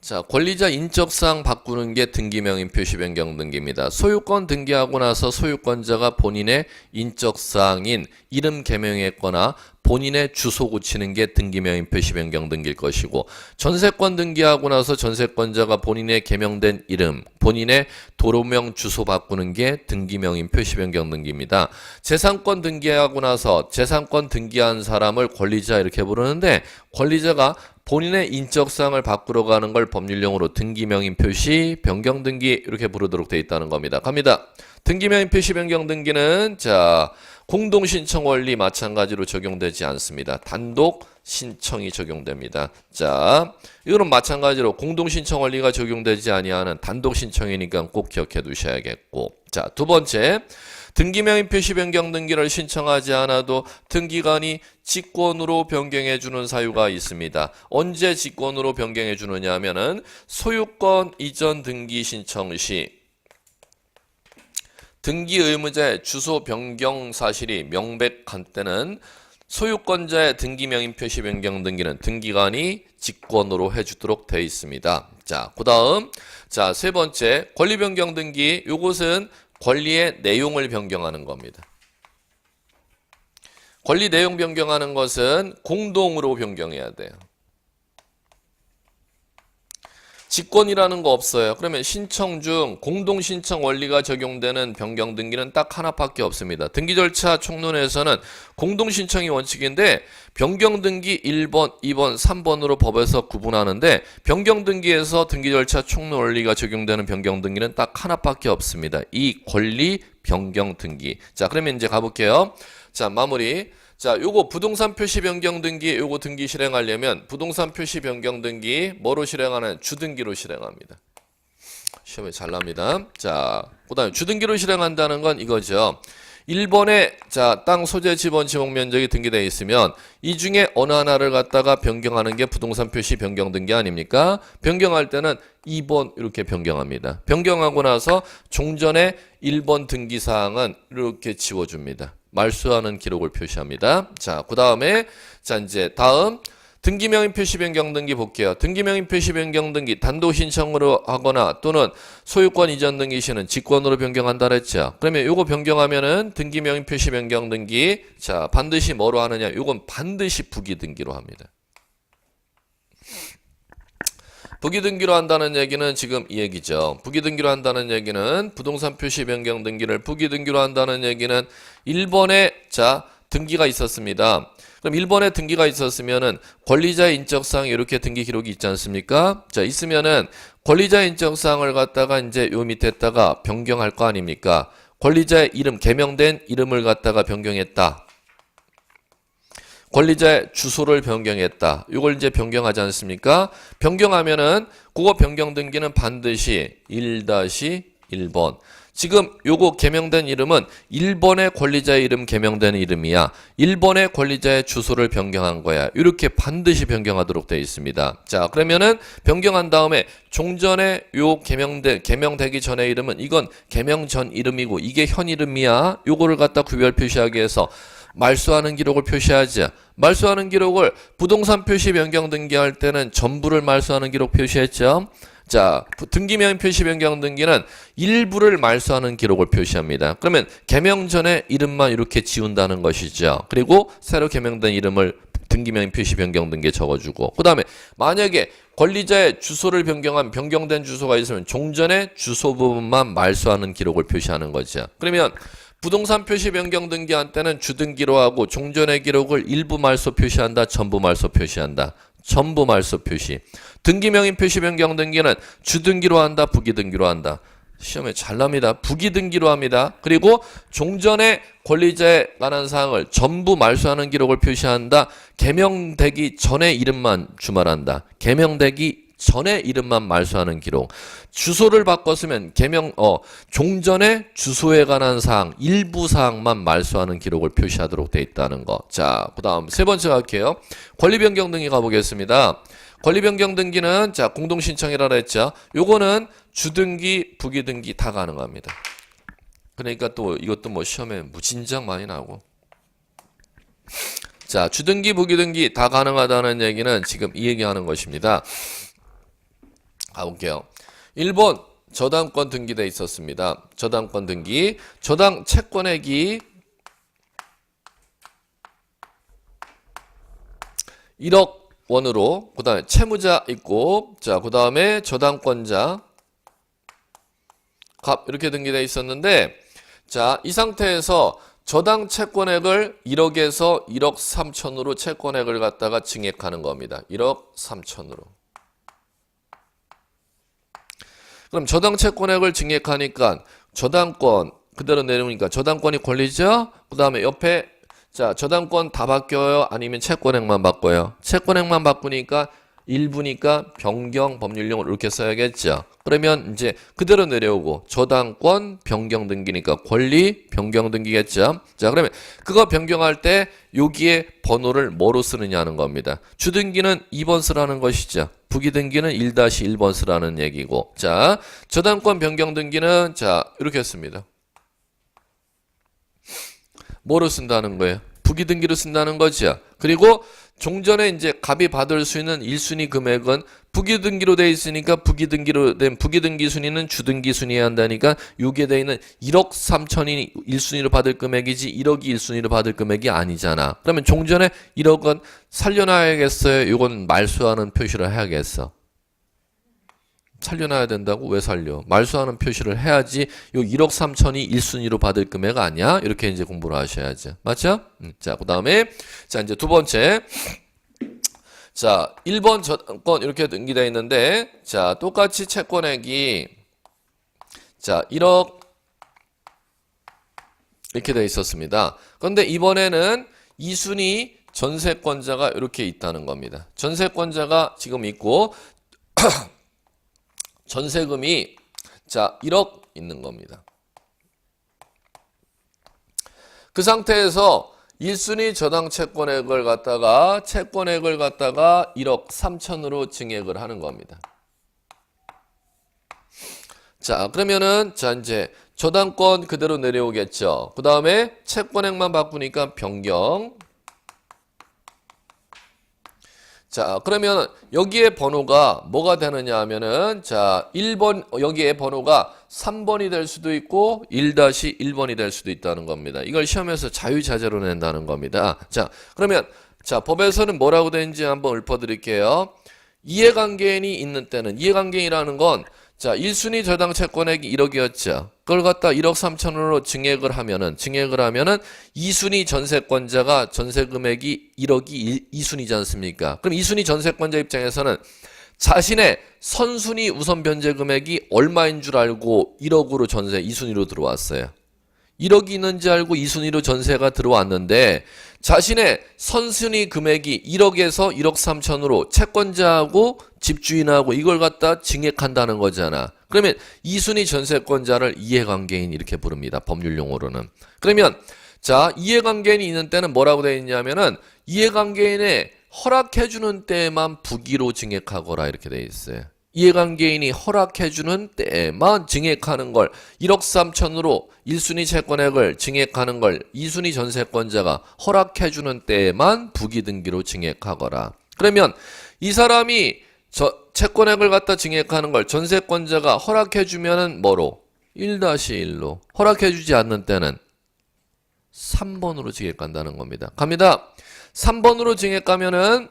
자, 권리자 인적사항 바꾸는 게 등기명인 표시 변경 등기입니다. 소유권 등기하고 나서 소유권자가 본인의 인적사항인 이름 개명했거나 본인의 주소 고치는 게 등기명인 표시 변경 등기일 것이고, 전세권 등기하고 나서 전세권자가 본인의 개명된 이름, 본인의 도로명 주소 바꾸는 게 등기명인 표시 변경 등기입니다. 재산권 등기하고 나서 재산권 등기한 사람을 권리자 이렇게 부르는데, 권리자가 본인의 인적사항을 바꾸러 가는 걸 법률용어로 등기명인 표시 변경 등기 이렇게 부르도록 되어 있다는 겁니다. 갑니다. 등기명인 표시 변경 등기는 자, 공동신청 원리 마찬가지로 적용되지 않습니다. 단독 신청이 적용됩니다. 자, 이거는 마찬가지로 공동신청 원리가 적용되지 아니하는 단독 신청이니까 꼭 기억해 두셔야겠고. 자, 두 번째. 등기명인 표시 변경 등기를 신청하지 않아도 등기관이 직권으로 변경해 주는 사유가 있습니다. 언제 직권으로 변경해 주느냐 하면은 소유권 이전 등기 신청 시 등기 의무자의 주소 변경 사실이 명백한 때는 소유권자의 등기명인 표시 변경 등기는 등기관이 직권으로 해주도록 되어 있습니다. 자, 그 다음 자, 세 번째 권리 변경 등기. 요것은 권리의 내용을 변경하는 겁니다. 권리 내용 변경하는 것은 공동으로 변경해야 돼요. 직권이라는 거 없어요. 그러면 신청 중 공동신청 원리가 적용되는 변경 등기는 딱 하나밖에 없습니다. 등기 절차 총론에서는 공동신청이 원칙인데 변경 등기 1번, 2번, 3번으로 법에서 구분하는데 변경 등기에서 등기 절차 총론 원리가 적용되는 변경 등기는 딱 하나밖에 없습니다. 이 권리 변경 등기. 자, 그러면 이제 가볼게요. 자, 마무리. 자, 요거 부동산 표시 변경 등기 요거 등기 실행하려면 부동산 표시 변경 등기 뭐로 실행하는? 주등기로 실행합니다. 시험에 잘 납니다. 자, 그다음에 주등기로 실행한다는 건 이거죠. 1번에 자, 땅 소재 지번 지목 면적이 등기되어 있으면 이 중에 어느 하나를 갖다가 변경하는 게 부동산 표시 변경 등기 아닙니까? 변경할 때는 2번 이렇게 변경합니다. 변경하고 나서 종전에 1번 등기 사항은 이렇게 지워줍니다. 말소하는 기록을 표시합니다. 자, 그 다음에 자, 이제 다음 등기명인 표시 변경 등기 볼게요. 등기명인 표시 변경 등기 단독 신청으로 하거나 또는 소유권 이전 등기 시는 직권으로 변경한다 그랬죠. 그러면 요거 변경하면은 등기명인 표시 변경 등기 자, 반드시 뭐로 하느냐? 요건 반드시 부기 등기로 합니다. 부기 등기로 한다는 얘기는 지금 이 얘기죠. 부기 등기로 한다는 얘기는 부동산 표시 변경 등기를 부기 등기로 한다는 얘기는 1번에 자, 등기가 있었습니다. 그럼 1번에 등기가 있었으면은 권리자의 인적사항이 이렇게 등기 기록이 있지 않습니까? 자, 있으면은 권리자의 인적사항을 갖다가 이제 요 밑에다가 변경할 거 아닙니까? 권리자의 이름, 개명된 이름을 갖다가 변경했다. 권리자의 주소를 변경했다. 이걸 이제 변경하지 않습니까? 변경하면은 그거 변경 등기는 반드시 1-1번. 지금 요거 개명된 이름은 1번의 권리자의 이름 개명된 이름이야. 1번의 권리자의 주소를 변경한 거야. 이렇게 반드시 변경하도록 되어 있습니다. 자, 그러면은 변경한 다음에 종전에 요 개명되기 전의 이름은 이건 개명 전 이름이고 이게 현 이름이야. 요거를 갖다 구별 표시하기 위해서 말소하는 기록을 표시하지. 말소하는 기록을 부동산 표시 변경 등기할 때는 전부를 말소하는 기록 표시했죠. 자, 등기명 표시 변경 등기는 일부를 말소하는 기록을 표시합니다. 그러면 개명 전에 이름만 이렇게 지운다는 것이죠. 그리고 새로 개명된 이름을 등기명 표시 변경 등기에 적어주고, 그 다음에 만약에 권리자의 주소를 변경된 주소가 있으면 종전의 주소 부분만 말소하는 기록을 표시하는 거죠. 그러면 부동산 표시 변경 등기한 때는 주등기로 하고 종전의 기록을 일부 말소 표시한다, 전부 말소 표시한다. 전부 말소 표시. 등기명인 표시 변경 등기는 주등기로 한다, 부기등기로 한다. 시험에 잘 납니다. 부기등기로 합니다. 그리고 종전의 권리자에 관한 사항을 전부 말소하는 기록을 표시한다. 개명되기 전에 이름만 주말한다. 개명되기 전에 이름만 말소하는 기록. 주소를 바꿨으면 종전의 주소에 관한 사항, 일부 사항만 말소하는 기록을 표시하도록 돼 있다는 거. 자, 그 다음 세 번째 갈게요. 권리변경 등기 가보겠습니다. 권리변경 등기는 자, 공동신청이라 했죠. 요거는 주등기, 부기등기 다 가능합니다. 그러니까 또 이것도 뭐 시험에 무진장 많이 나오고. 자, 주등기, 부기등기 다 가능하다는 얘기는 지금 이 얘기하는 것입니다. 가볼게요. 1번 저당권 등기돼 있었습니다. 저당권 등기, 저당 채권액이 1억 원으로, 그 다음에 채무자 있고, 자, 그 다음에 저당권자 값 이렇게 등기돼 있었는데, 자, 이 상태에서 저당 채권액을 1억에서 1억 3천으로 채권액을 갖다가 증액하는 겁니다. 1억 3천으로. 그럼 저당 채권액을 증액하니까 저당권 그대로 내려오니까 저당권이 권리죠? 그 다음에 옆에 자, 저당권 다 바뀌어요? 아니면 채권액만 바꿔요? 채권액만 바꾸니까 일부니까 변경 법률용어를 이렇게 써야겠죠. 그러면 이제 그대로 내려오고 저당권 변경 등기니까 권리 변경 등기겠죠. 자, 그러면 그거 변경할 때 여기에 번호를 뭐로 쓰느냐는 겁니다. 주등기는 2번 쓰라는 것이죠. 부기등기는 1-1번 쓰라는 얘기고. 자, 저당권 변경 등기는 자, 이렇게 씁니다. 뭐로 쓴다는 거예요? 부기등기로 쓴다는 거죠. 그리고 종전에 이제 갑이 받을 수 있는 1순위 금액은 부기등기로 돼 있으니까 부기등기로 된 부기등기 순위는 주등기 순위에 한다니까 여기에 돼 있는 1억 3천이 1순위로 받을 금액이지 1억이 1순위로 받을 금액이 아니잖아. 그러면 종전에 1억은 살려놔야겠어요? 이건 말소하는 표시를 해야겠어. 살려놔야 된다고? 왜 살려? 말소하는 표시를 해야지 요 1억 3천이 1순위로 받을 금액 아니야? 이렇게 이제 공부를 하셔야죠. 맞죠? 자, 그 다음에 자, 이제 두 번째. 자, 1번 저당권 이렇게 등기되어 있는데 자, 똑같이 채권액이 자, 1억 이렇게 되어 있었습니다. 그런데 이번에는 2순위 전세권자가 이렇게 있다는 겁니다. 전세권자가 지금 있고 전세금이 자 1억 있는 겁니다. 그 상태에서 1순위 저당 채권액을 갖다가 1억 3천으로 증액을 하는 겁니다. 자, 그러면은 자 이제 저당권 그대로 내려오겠죠. 그 다음에 채권액만 바꾸니까 변경. 자, 그러면 여기에 번호가 뭐가 되느냐 하면은 자, 1번 여기에 번호가 3번이 될 수도 있고 1-1번이 될 수도 있다는 겁니다. 이걸 시험에서 자유자재로 낸다는 겁니다. 자, 그러면 자, 법에서는 뭐라고 되는지 한번 읊어드릴게요. 이해관계인이 있는 때는 이해관계인이라는 건 자, 1순위 저당 채권액이 1억이었죠. 그걸 갖다 1억 3천으로 증액을 하면은 2순위 전세권자가 전세 금액이 1억이 2순위지 않습니까? 그럼 2순위 전세권자 입장에서는 자신의 선순위 우선 변제 금액이 얼마인 줄 알고 1억으로 전세 2순위로 들어왔어요. 1억이 있는지 알고 2순위로 전세가 들어왔는데 자신의 선순위 금액이 1억에서 1억 3천으로 채권자하고 집주인하고 이걸 갖다 증액한다는 거잖아. 그러면 2순위 전세권자를 이해관계인 이렇게 부릅니다. 법률 용어로는. 그러면 자, 이해관계인이 있는 때는 뭐라고 되어 있냐면은 이해관계인의 허락해주는 때에만 부기로 증액하거라 이렇게 되어 있어요. 이해관계인이 허락해주는 때에만 증액하는 걸 1억 3천으로 1순위 채권액을 증액하는 걸 2순위 전세권자가 허락해주는 때에만 부기등기로 증액하거라. 그러면 이 사람이 채권액을 갖다 증액하는 걸 전세권자가 허락해주면은 뭐로? 1-1로. 허락해주지 않는 때는 3번으로 증액한다는 겁니다. 갑니다. 3번으로 증액하면은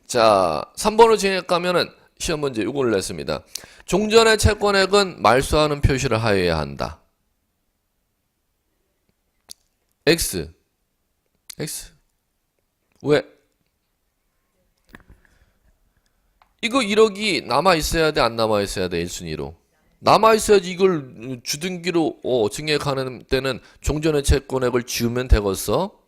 자, 3번으로 증액하면은 시험 문제 이걸 냈습니다. 종전의 채권액은 말소하는 표시를 하여야 한다. X. 왜? 이거 1억이 남아있어야 돼, 안 남아있어야 돼, 1순위로? 남아있어야지. 이걸 주등기로 증액하는 때는 종전의 채권액을 지우면 되겠어?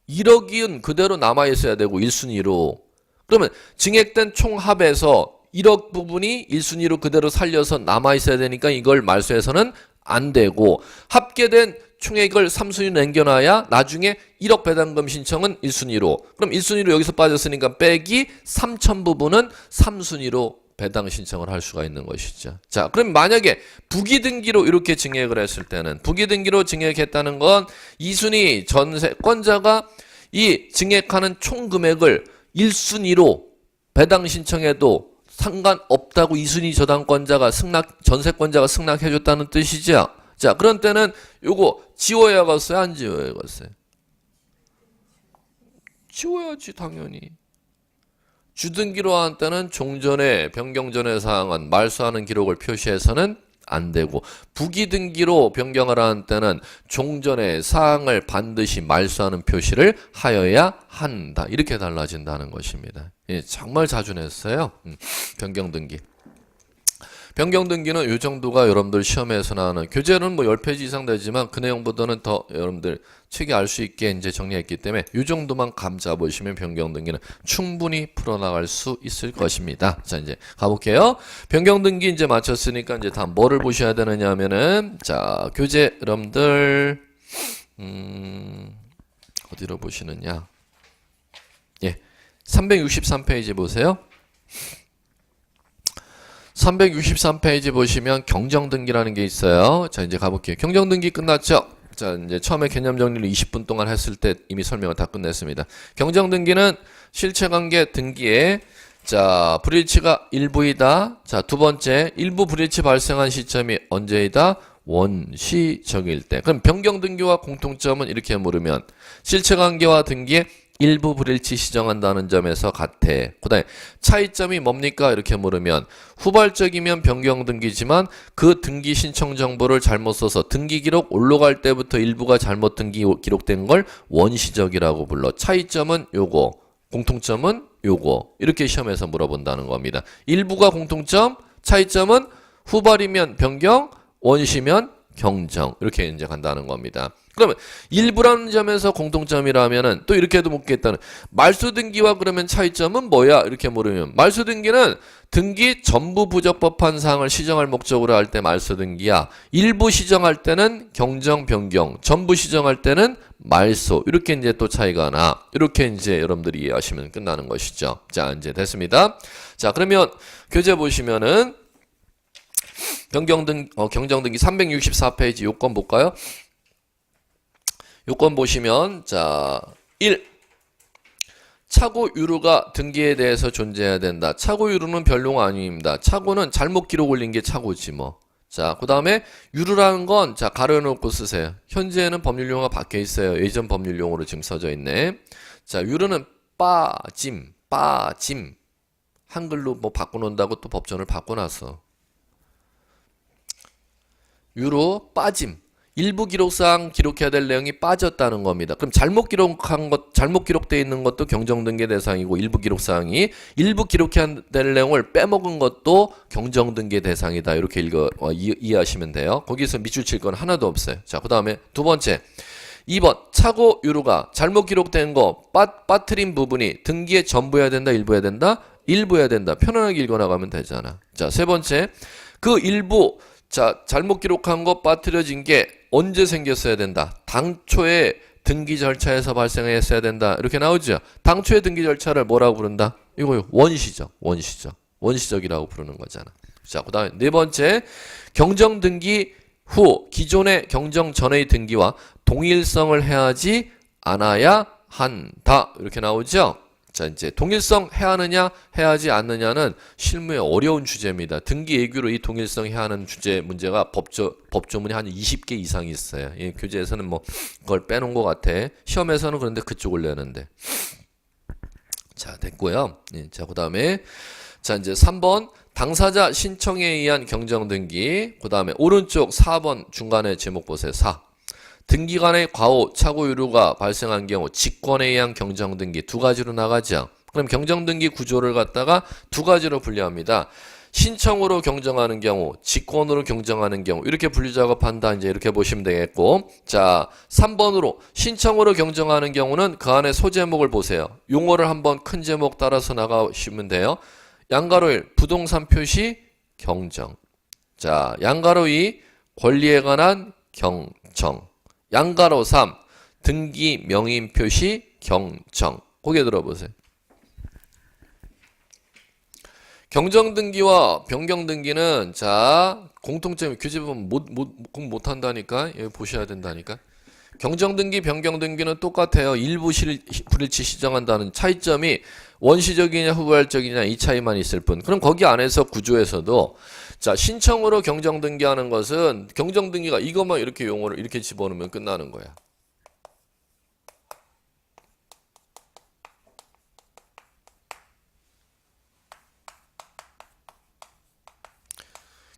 1억은 그대로 남아있어야 되고 1순위로. 그러면 증액된 총합에서 1억 부분이 1순위로 그대로 살려서 남아있어야 되니까 이걸 말소해서는 안 되고 합계된 총액을 3순위로 남겨놔야 나중에 1억 배당금 신청은 1순위로. 그럼 1순위로 여기서 빠졌으니까 빼기 3천 부분은 3순위로 배당 신청을 할 수가 있는 것이죠. 자, 그럼 만약에 부기등기로 이렇게 증액을 했을 때는 부기등기로 증액했다는 건 2순위 전세권자가 이 증액하는 총 금액을 1순위로 배당 신청해도 상관없다고 2순위 저당권자가 전세권자가 승낙해줬다는 뜻이죠. 자, 그런 때는 요거 지워야겠어요? 안 지워야겠어요? 지워야지, 당연히. 주등기로 한 때는 종전에 변경전에 사항한 말소하는 기록을 표시해서는 안 되고 부기등기로 변경을 하는 때는 종전의 사항을 반드시 말소하는 표시를 하여야 한다. 이렇게 달라진다는 것입니다. 예, 정말 자주 냈어요. 변경등기. 변경등기는 이 정도가 여러분들 시험에서 나오는 교재는 뭐 10페이지 이상 되지만 그 내용보다는 더 여러분들 책이 알 수 있게 이제 정리했기 때문에 이 정도만 감 잡으시면 변경등기는 충분히 풀어나갈 수 있을 것입니다. 자, 이제 가볼게요. 변경등기 이제 마쳤으니까 이제 다음 뭐를 보셔야 되느냐 하면은 자, 교재 여러분들 어디로 보시느냐? 예. 363페이지 보세요. 363페이지 보시면 경정등기라는 게 있어요. 자, 이제 가볼게요. 경정등기 끝났죠? 자, 이제 처음에 개념 정리를 20분 동안 했을 때 이미 설명을 다 끝냈습니다. 경정등기는 실체관계 등기에 자, 불일치가 일부이다. 자, 두 번째, 일부 불일치 발생한 시점이 언제이다? 원시적일 때. 그럼 변경등기와 공통점은 이렇게 물으면 실체관계와 등기에 일부 불일치 시정한다는 점에서 같아. 그 다음에 차이점이 뭡니까? 이렇게 물으면 후발적이면 변경등기지만 그 등기 신청 정보를 잘못 써서 등기 기록 올라갈 때부터 일부가 잘못 기록된 걸 원시적이라고 불러. 차이점은 요거, 공통점은 요거. 이렇게 시험에서 물어본다는 겁니다. 일부가 공통점, 차이점은 후발이면 변경, 원시면 경정. 이렇게 이제 간다는 겁니다. 그러면 일부라는 점에서 공통점이라면은 또 이렇게도 묻겠다는 말소등기와 그러면 차이점은 뭐야? 이렇게 물으면 말소등기는 등기 전부 부적법한 사항을 시정할 목적으로 할 때 말소등기야. 일부 시정할 때는 경정, 변경, 전부 시정할 때는 말소. 이렇게 이제 또 차이가 나. 이렇게 이제 여러분들이 이해하시면 끝나는 것이죠. 자, 이제 됐습니다. 자, 그러면 교재 보시면은 경정등기 364페이지 요건 볼까요? 요건 보시면 자 1. 착오 유루가 등기에 대해서 존재해야 된다. 착오 유루는 변료가 아닙니다. 착오는 잘못 기록 올린 게 착오지 뭐. 자, 그 다음에 유루라는 건 자 가려놓고 쓰세요. 현재는 법률 용어가 바뀌어 있어요. 예전 법률 용어로 지금 써져 있네. 자, 유루는 빠짐. 한글로 뭐 바꿔놓는다고 또 법전을 바꿔놨어. 유로 빠짐. 일부 기록상 기록해야 될 내용이 빠졌다는 겁니다. 그럼 잘못 기록되어 있는 것도 경정등기 대상이고 일부 기록사항이 일부 기록해야 될 내용을 빼먹은 것도 경정등기 대상이다. 이렇게 이해하시면 돼요. 거기서 밑줄 칠 건 하나도 없어요. 자, 그 다음에 두 번째. 2번 차고 유루가 잘못 기록된 거 빠뜨린 부분이 등기에 전부해야 된다, 일부 해야 된다? 일부 해야 된다. 편안하게 읽어나가면 되잖아. 자, 세 번째. 그 일부 자, 잘못 기록한 거 빠뜨려진 게 언제 생겼어야 된다? 당초에 등기 절차에서 발생했어야 된다. 이렇게 나오죠. 당초의 등기 절차를 뭐라고 부른다? 이거요. 원시적이라고 부르는 거잖아. 자, 그 다음에 네 번째. 경정 등기 후 기존의 경정 전의 등기와 동일성을 해야지 않아야 한다. 이렇게 나오죠. 자, 이제 동일성 해야 하느냐 해야지 않느냐는 실무의 어려운 주제입니다. 등기 예규로 이 동일성 해야 하는 주제 문제가 법조문이 한 20개 이상 있어요. 예, 교재에서는 뭐 그걸 빼놓은 것 같아. 시험에서는 그런데 그쪽을 내는데. 자, 됐고요. 예, 자, 그 다음에 자, 이제 3번 당사자 신청에 의한 경정등기. 그 다음에 오른쪽 4번 중간에 제목 보세요. 4. 등기간의 과오, 차고 유루가 발생한 경우 직권에 의한 경정등기 두 가지로 나가죠. 그럼 경정등기 구조를 갖다가 두 가지로 분류합니다. 신청으로 경정하는 경우, 직권으로 경정하는 경우 이렇게 분류 작업한다. 이제 이렇게 보시면 되겠고, 자 3번으로 신청으로 경정하는 경우는 그 안에 소제목을 보세요. 용어를 한번 큰 제목 따라서 나가시면 돼요. 양가로 1 부동산 표시 경정. 자 양가로 2 권리에 관한 경정. 양가로 3 등기 명인 표시 경정. 고개 들어보세요. 경정등기와 변경등기는 자 공통점이 교재 보면 공부 못한다니까. 여기 보셔야 된다니까. 경정등기, 변경등기는 똑같아요. 일부 불일치 시정한다는 차이점이 원시적이냐 후발적이냐 이 차이만 있을 뿐. 그럼 거기 안에서 구조에서도 자 신청으로 경정등기하는 것은 경정등기가 이것만 이렇게 용어를 이렇게 집어넣으면 끝나는 거야.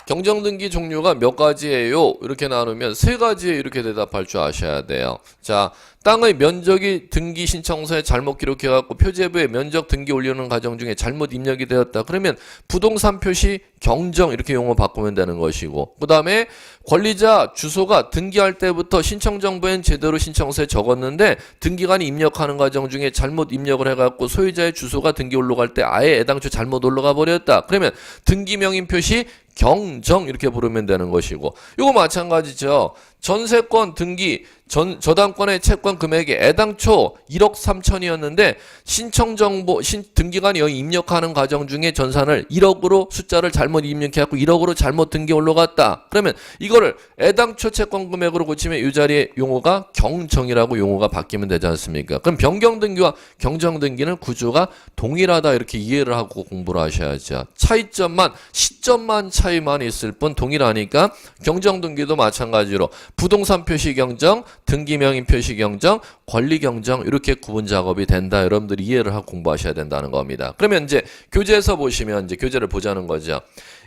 경정등기 종류가 몇 가지예요? 이렇게 나누면 세 가지에 이렇게 대답할 줄 아셔야 돼요. 자, 땅의 면적이 등기 신청서에 잘못 기록해갖고 표제부에 면적 등기 올리는 과정 중에 잘못 입력이 되었다. 그러면 부동산 표시 경정 이렇게 용어 바꾸면 되는 것이고, 그 다음에 권리자 주소가 등기할 때부터 신청정보엔 제대로 신청서에 적었는데 등기관이 입력하는 과정 중에 잘못 입력을 해갖고 소유자의 주소가 등기 올라갈 때 아예 애당초 잘못 올라가 버렸다. 그러면 등기명인 표시 경정 이렇게 부르면 되는 것이고, 이거 마찬가지죠. 전세권 등기 저당권의 채권 금액이 애당초 1억 3천이었는데 신청정보 등기관이 여기 입력하는 과정 중에 전산을 1억으로 숫자를 잘못 입력해갖고 1억으로 잘못 등기 올라갔다. 그러면 이거를 애당초 채권 금액으로 고치면 이 자리에 용어가 경정이라고 용어가 바뀌면 되지 않습니까? 그럼 변경등기와 경정등기는 구조가 동일하다 이렇게 이해를 하고 공부를 하셔야죠. 차이점만 시점만 차이만 있을 뿐 동일하니까 경정등기도 마찬가지로 부동산 표시 경정, 등기명인 표시 경정, 권리 경정 이렇게 구분 작업이 된다. 여러분들이 이해를 하고 공부하셔야 된다는 겁니다. 그러면 이제 교재에서 보시면 이제 교재를 보자는 거죠.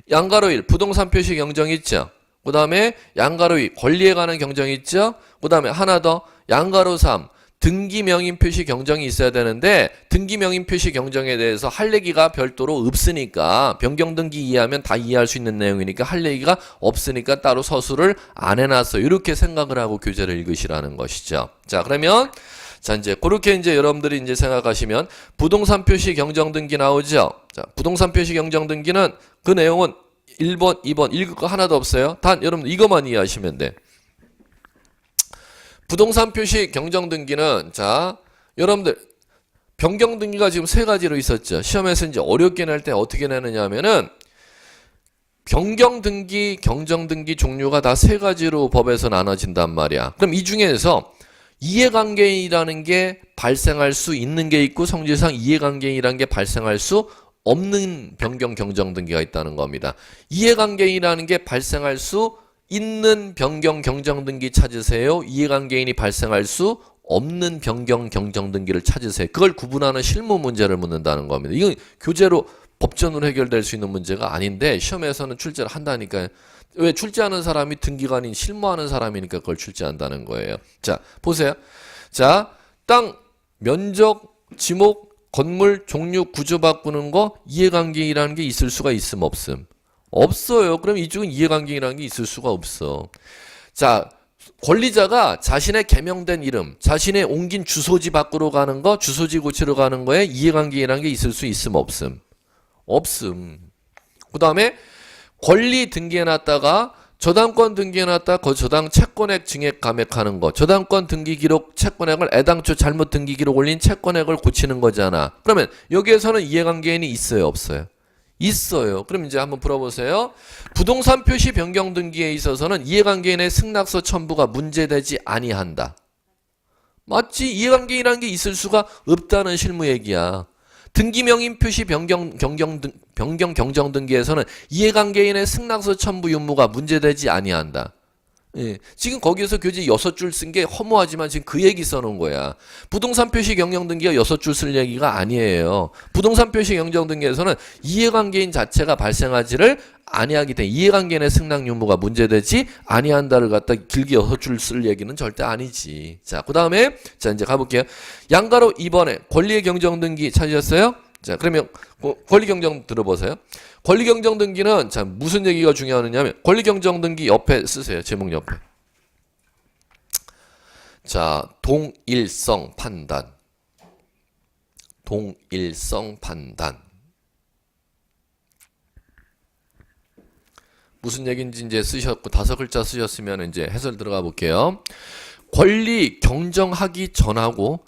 양가로 1 부동산 표시 경정 있죠. 그 다음에 양가로 2 권리에 관한 경정 있죠. 그 다음에 하나 더 양가로 3 등기명인 표시 경정이 있어야 되는데 등기명인 표시 경정에 대해서 할 얘기가 별도로 없으니까 변경등기 이해하면 다 이해할 수 있는 내용이니까 할 얘기가 없으니까 따로 서술을 안 해놨어. 이렇게 생각을 하고 교재를 읽으시라는 것이죠. 자 그러면 자 이제 그렇게 이제 여러분들이 이제 생각하시면 부동산 표시 경정등기 나오죠. 자 부동산 표시 경정등기는 그 내용은 1번, 2번 읽을 거 하나도 없어요. 단 여러분 이것만 이해하시면 돼. 부동산 표시 경정등기는 자 여러분들 변경등기가 지금 세 가지로 있었죠. 시험에서 이제 어렵게 낼 때 어떻게 내느냐 하면은 변경등기, 경정등기 종류가 다 세 가지로 법에서 나눠진단 말이야. 그럼 이 중에서 이해관계인이라는 게 발생할 수 있는 게 있고 성질상 이해관계인이라는 게 발생할 수 없는 변경 경정등기가 있다는 겁니다. 이해관계인이라는 게 발생할 수 있는 변경 경정등기 찾으세요. 이해관계인이 발생할 수 없는 변경 경정등기를 찾으세요. 그걸 구분하는 실무 문제를 묻는다는 겁니다. 이건 교재로 법전으로 해결될 수 있는 문제가 아닌데 시험에서는 출제를 한다니까요. 왜 출제하는 사람이 등기관인 실무하는 사람이니까 그걸 출제한다는 거예요. 자, 보세요. 자, 땅, 면적, 지목, 건물, 종류, 구조 바꾸는 거 이해관계이라는 게 있을 수가 있음 없음? 없어요. 그럼 이쪽은 이해관계이라는 게 있을 수가 없어. 자, 권리자가 자신의 개명된 이름, 자신의 옮긴 주소지 밖으로 가는 거, 주소지 고치러 가는 거에 이해관계이라는 게 있을 수 있음 없음? 없음. 그 다음에 권리 등기해놨다가 저당권 등기해놨다 그 저당 채권액 증액 감액하는 거, 저당권 등기 기록 채권액을 애당초 잘못 등기 기록 올린 채권액을 고치는 거잖아. 그러면 여기에서는 이해관계인이 있어요 없어요? 있어요. 그럼 이제 한번 풀어보세요. 부동산 표시 변경 등기에 있어서는 이해관계인의 승낙서 첨부가 문제되지 아니한다. 맞지? 이해관계인이라는 게 있을 수가 없다는 실무 얘기야. 등기명인 표시 변경 경정 등기에서는 이해관계인의 승낙서 첨부 유무가 문제되지 아니한다. 예, 지금 거기에서 교재 6줄 쓴 게 허무하지만 지금 그 얘기 써놓은 거야. 부동산 표시 경정 등기가 6줄 쓸 얘기가 아니에요. 부동산 표시 경정 등기에서는 이해관계인 자체가 발생하지를 아니하기 때문에 이해관계인의 승낙 유무가 문제되지 아니한다를 갖다 길게 6줄 쓸 얘기는 절대 아니지. 자, 그 다음에 자 이제 가볼게요. 양가로 2번에 권리의 경정 등기 찾으셨어요? 자, 그러면 권리 경정 들어보세요. 권리 경정 등기는 자 무슨 얘기가 중요하냐면 권리 경정 등기 옆에 쓰세요. 제목 옆에. 자, 동일성 판단. 동일성 판단. 무슨 얘기인지 이제 쓰셨고 5글자 쓰셨으면 이제 해설 들어가 볼게요. 권리 경정하기 전하고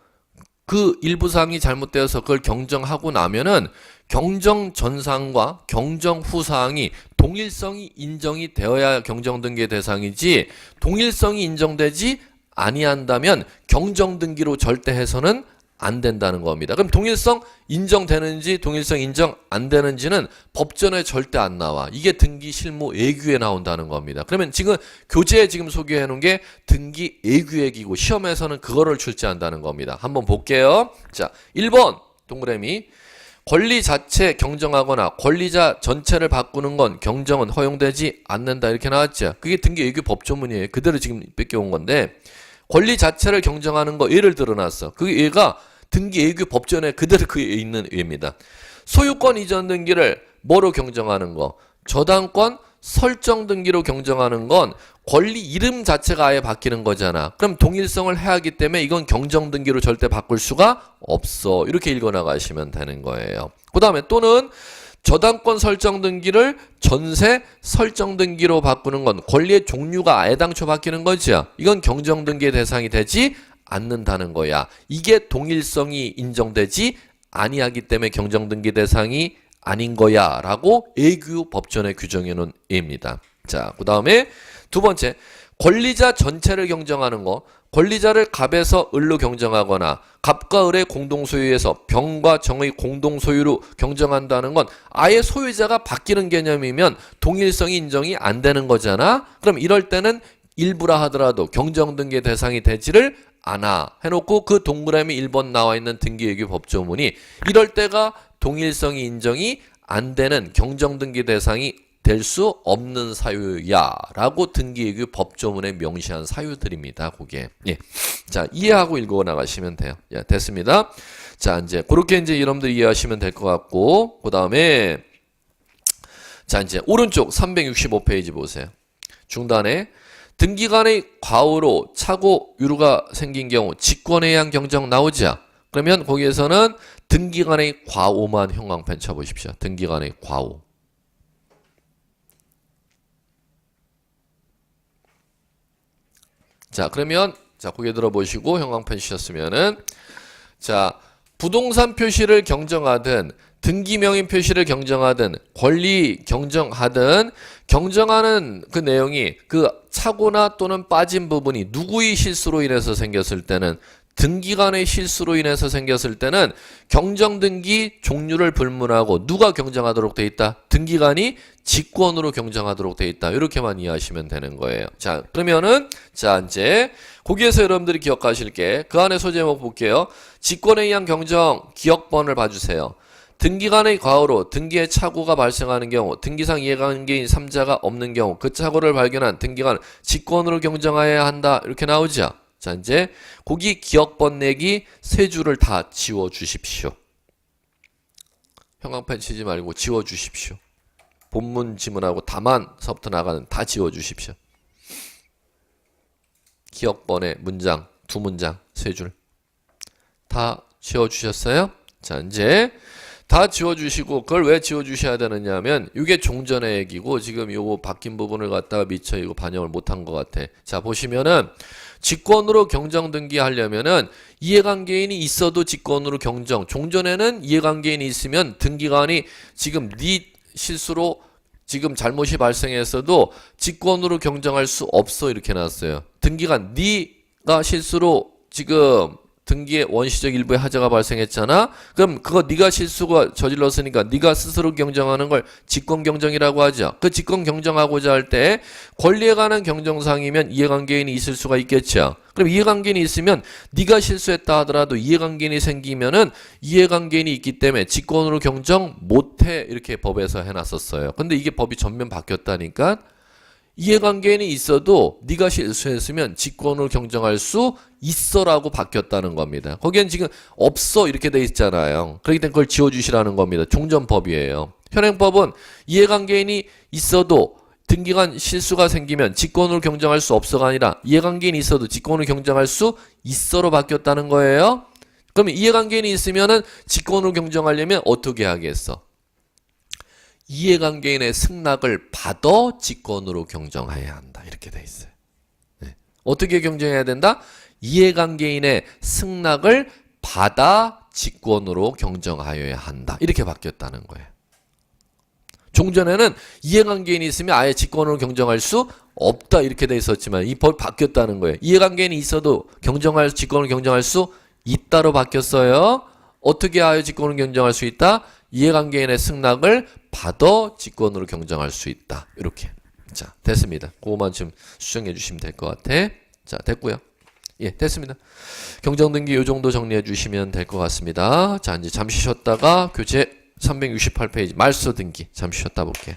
그 일부 사항이 잘못되어서 그걸 경정하고 나면은 경정 전 사항과 경정 후 사항이 동일성이 인정이 되어야 경정 등기의 대상이지 동일성이 인정되지 아니한다면 경정 등기로 절대 해서는 안 된다는 겁니다. 그럼 동일성 인정되는지 동일성 인정 안 되는지는 법전에 절대 안 나와. 이게 등기 실무 예규에 나온다는 겁니다. 그러면 지금 교재에 지금 소개해 놓은 게 등기 예규액이고 시험에서는 그거를 출제한다는 겁니다. 한번 볼게요. 자, 1번 동그라미 권리 자체 경정하거나 권리자 전체를 바꾸는 건 경정은 허용되지 않는다 이렇게 나왔죠. 그게 등기 예규 법조문이에요. 그대로 지금 뺏겨온 건데 권리 자체를 경정하는 거 예를 들어놨어. 그 예가 등기 예규 법전에 그대로 그 있는 예입니다. 소유권 이전 등기를 뭐로 경정하는 거? 저당권 설정 등기로 경정하는 건 권리 이름 자체가 아예 바뀌는 거잖아. 그럼 동일성을 해야 하기 때문에 이건 경정 등기로 절대 바꿀 수가 없어. 이렇게 읽어나가시면 되는 거예요. 그 다음에 또는 저당권 설정 등기를 전세 설정 등기로 바꾸는 건 권리의 종류가 애당초 바뀌는 거죠. 이건 경정 등기의 대상이 되지 않는다는 거야. 이게 동일성이 인정되지 아니하기 때문에 경정 등기 대상이 아닌 거야 라고 예규 법전에 규정해 놓은 예입니다. 자, 그 다음에 두 번째 권리자 전체를 경정하는 거 권리자를 갑에서 을로 경정하거나 갑과 을의 공동소유에서 병과 정의 공동소유로 경정한다는 건 아예 소유자가 바뀌는 개념이면 동일성이 인정이 안 되는 거잖아. 그럼 이럴 때는 일부라 하더라도 경정등기 대상이 되지를 않아 해놓고 그 동그라미 1번 나와 있는 등기예규 법조문이 이럴 때가 동일성이 인정이 안 되는 경정등기 대상이 될 수 없는 사유야 라고 등기예규 법조문에 명시한 사유들입니다. 그게 예. 자, 이해하고 읽어 나가시면 돼요. 예, 됐습니다. 자, 이제 그렇게 이제 여러분들 이해하시면 될 것 같고 그 다음에 자 이제 오른쪽 365페이지 보세요. 중단에 등기관의 과오로 착오 유루가 생긴 경우 직권에 의한 경정 나오죠. 그러면 거기에서는 등기관의 과오만 형광펜 쳐보십시오. 등기관의 과오. 자, 그러면 자 고개 들어보시고 형광펜 주셨으면은 자 부동산 표시를 경정하든 등기명인 표시를 경정하든 권리 경정하든 경정하는 그 내용이 그 착오나 또는 빠진 부분이 누구의 실수로 인해서 생겼을 때는 등기관의 실수로 인해서 생겼을 때는 경정등기 종류를 불문하고 누가 경정하도록 돼 있다? 등기관이 직권으로 경정하도록 돼 있다. 이렇게만 이해하시면 되는 거예요. 자, 그러면은 자 이제 거기에서 여러분들이 기억하실 게 그 안에 소제목 볼게요. 직권에 의한 경정 기억번을 봐주세요. 등기간의 과오로 등기의 착오가 발생하는 경우, 등기상 이해관계인 3자가 없는 경우 그 착오를 발견한 등기관은 직권으로 경정하여야 한다. 이렇게 나오죠. 자, 이제 거기 기억번 내기 세 줄을 다 지워 주십시오. 형광펜 치지 말고 지워 주십시오. 본문 지문하고 다만서부터 나가는 다 지워 주십시오. 기억번의 문장, 두 문장, 세 줄. 다 지워 주셨어요? 자, 이제 다 지워주시고, 그걸 왜 지워주셔야 되느냐 하면, 이게 종전의 얘기고, 지금 요거 바뀐 부분을 갖다가 미처 이거 반영을 못한 것 같아. 자, 보시면은, 직권으로 경정 등기하려면은, 이해관계인이 있어도 직권으로 경정. 종전에는 이해관계인이 있으면 등기관이 지금 네 실수로 지금 잘못이 발생했어도 직권으로 경정할 수 없어. 이렇게 나왔어요. 등기관, 네가 실수로 지금 등기의 원시적 일부에 하자가 발생했잖아. 그럼 그거 네가 실수가 저질렀으니까 네가 스스로 경정하는 걸 직권 경정이라고 하죠. 그 직권 경정하고자 할 때 권리에 관한 경정상이면 이해관계인이 있을 수가 있겠죠. 그럼 이해관계인이 있으면 네가 실수했다 하더라도 이해관계인이 생기면은 이해관계인이 있기 때문에 직권으로 경정 못해. 이렇게 법에서 해놨었어요. 근데 이게 법이 전면 바뀌었다니까. 이해관계인이 있어도 네가 실수했으면 직권으로 경정할 수 있어라고 바뀌었다는 겁니다. 거기엔 지금 없어 이렇게 돼 있잖아요. 그렇기 때문에 그걸 지워주시라는 겁니다. 종전법이에요. 현행법은 이해관계인이 있어도 등기관 실수가 생기면 직권으로 경정할 수 없어가 아니라 이해관계인이 있어도 직권으로 경정할 수 있어로 바뀌었다는 거예요. 그러면 이해관계인이 있으면은 직권으로 경정하려면 어떻게 하겠어? 이해관계인의 승낙을 받아 직권으로 경정해야 한다. 이렇게 돼 있어요. 네. 어떻게 경정해야 된다? 이해관계인의 승낙을 받아 직권으로 경정하여야 한다. 이렇게 바뀌었다는 거예요. 종전에는 이해관계인이 있으면 아예 직권으로 경정할 수 없다. 이렇게 돼 있었지만 이 법 바뀌었다는 거예요. 이해관계인이 있어도 직권으로 경정할 수 있다로 바뀌었어요. 어떻게 하여 직권으로 경정할 수 있다? 이해관계인의 승낙을 받아 직권으로 경정할 수 있다. 이렇게. 자, 됐습니다. 그거만 좀 수정해 주시면 될 것 같아. 자, 됐고요. 예, 됐습니다. 경정등기 요 정도 정리해 주시면 될 것 같습니다. 자, 이제 잠시 쉬었다가 교재 368페이지 말소 등기 잠시 쉬었다 볼게요.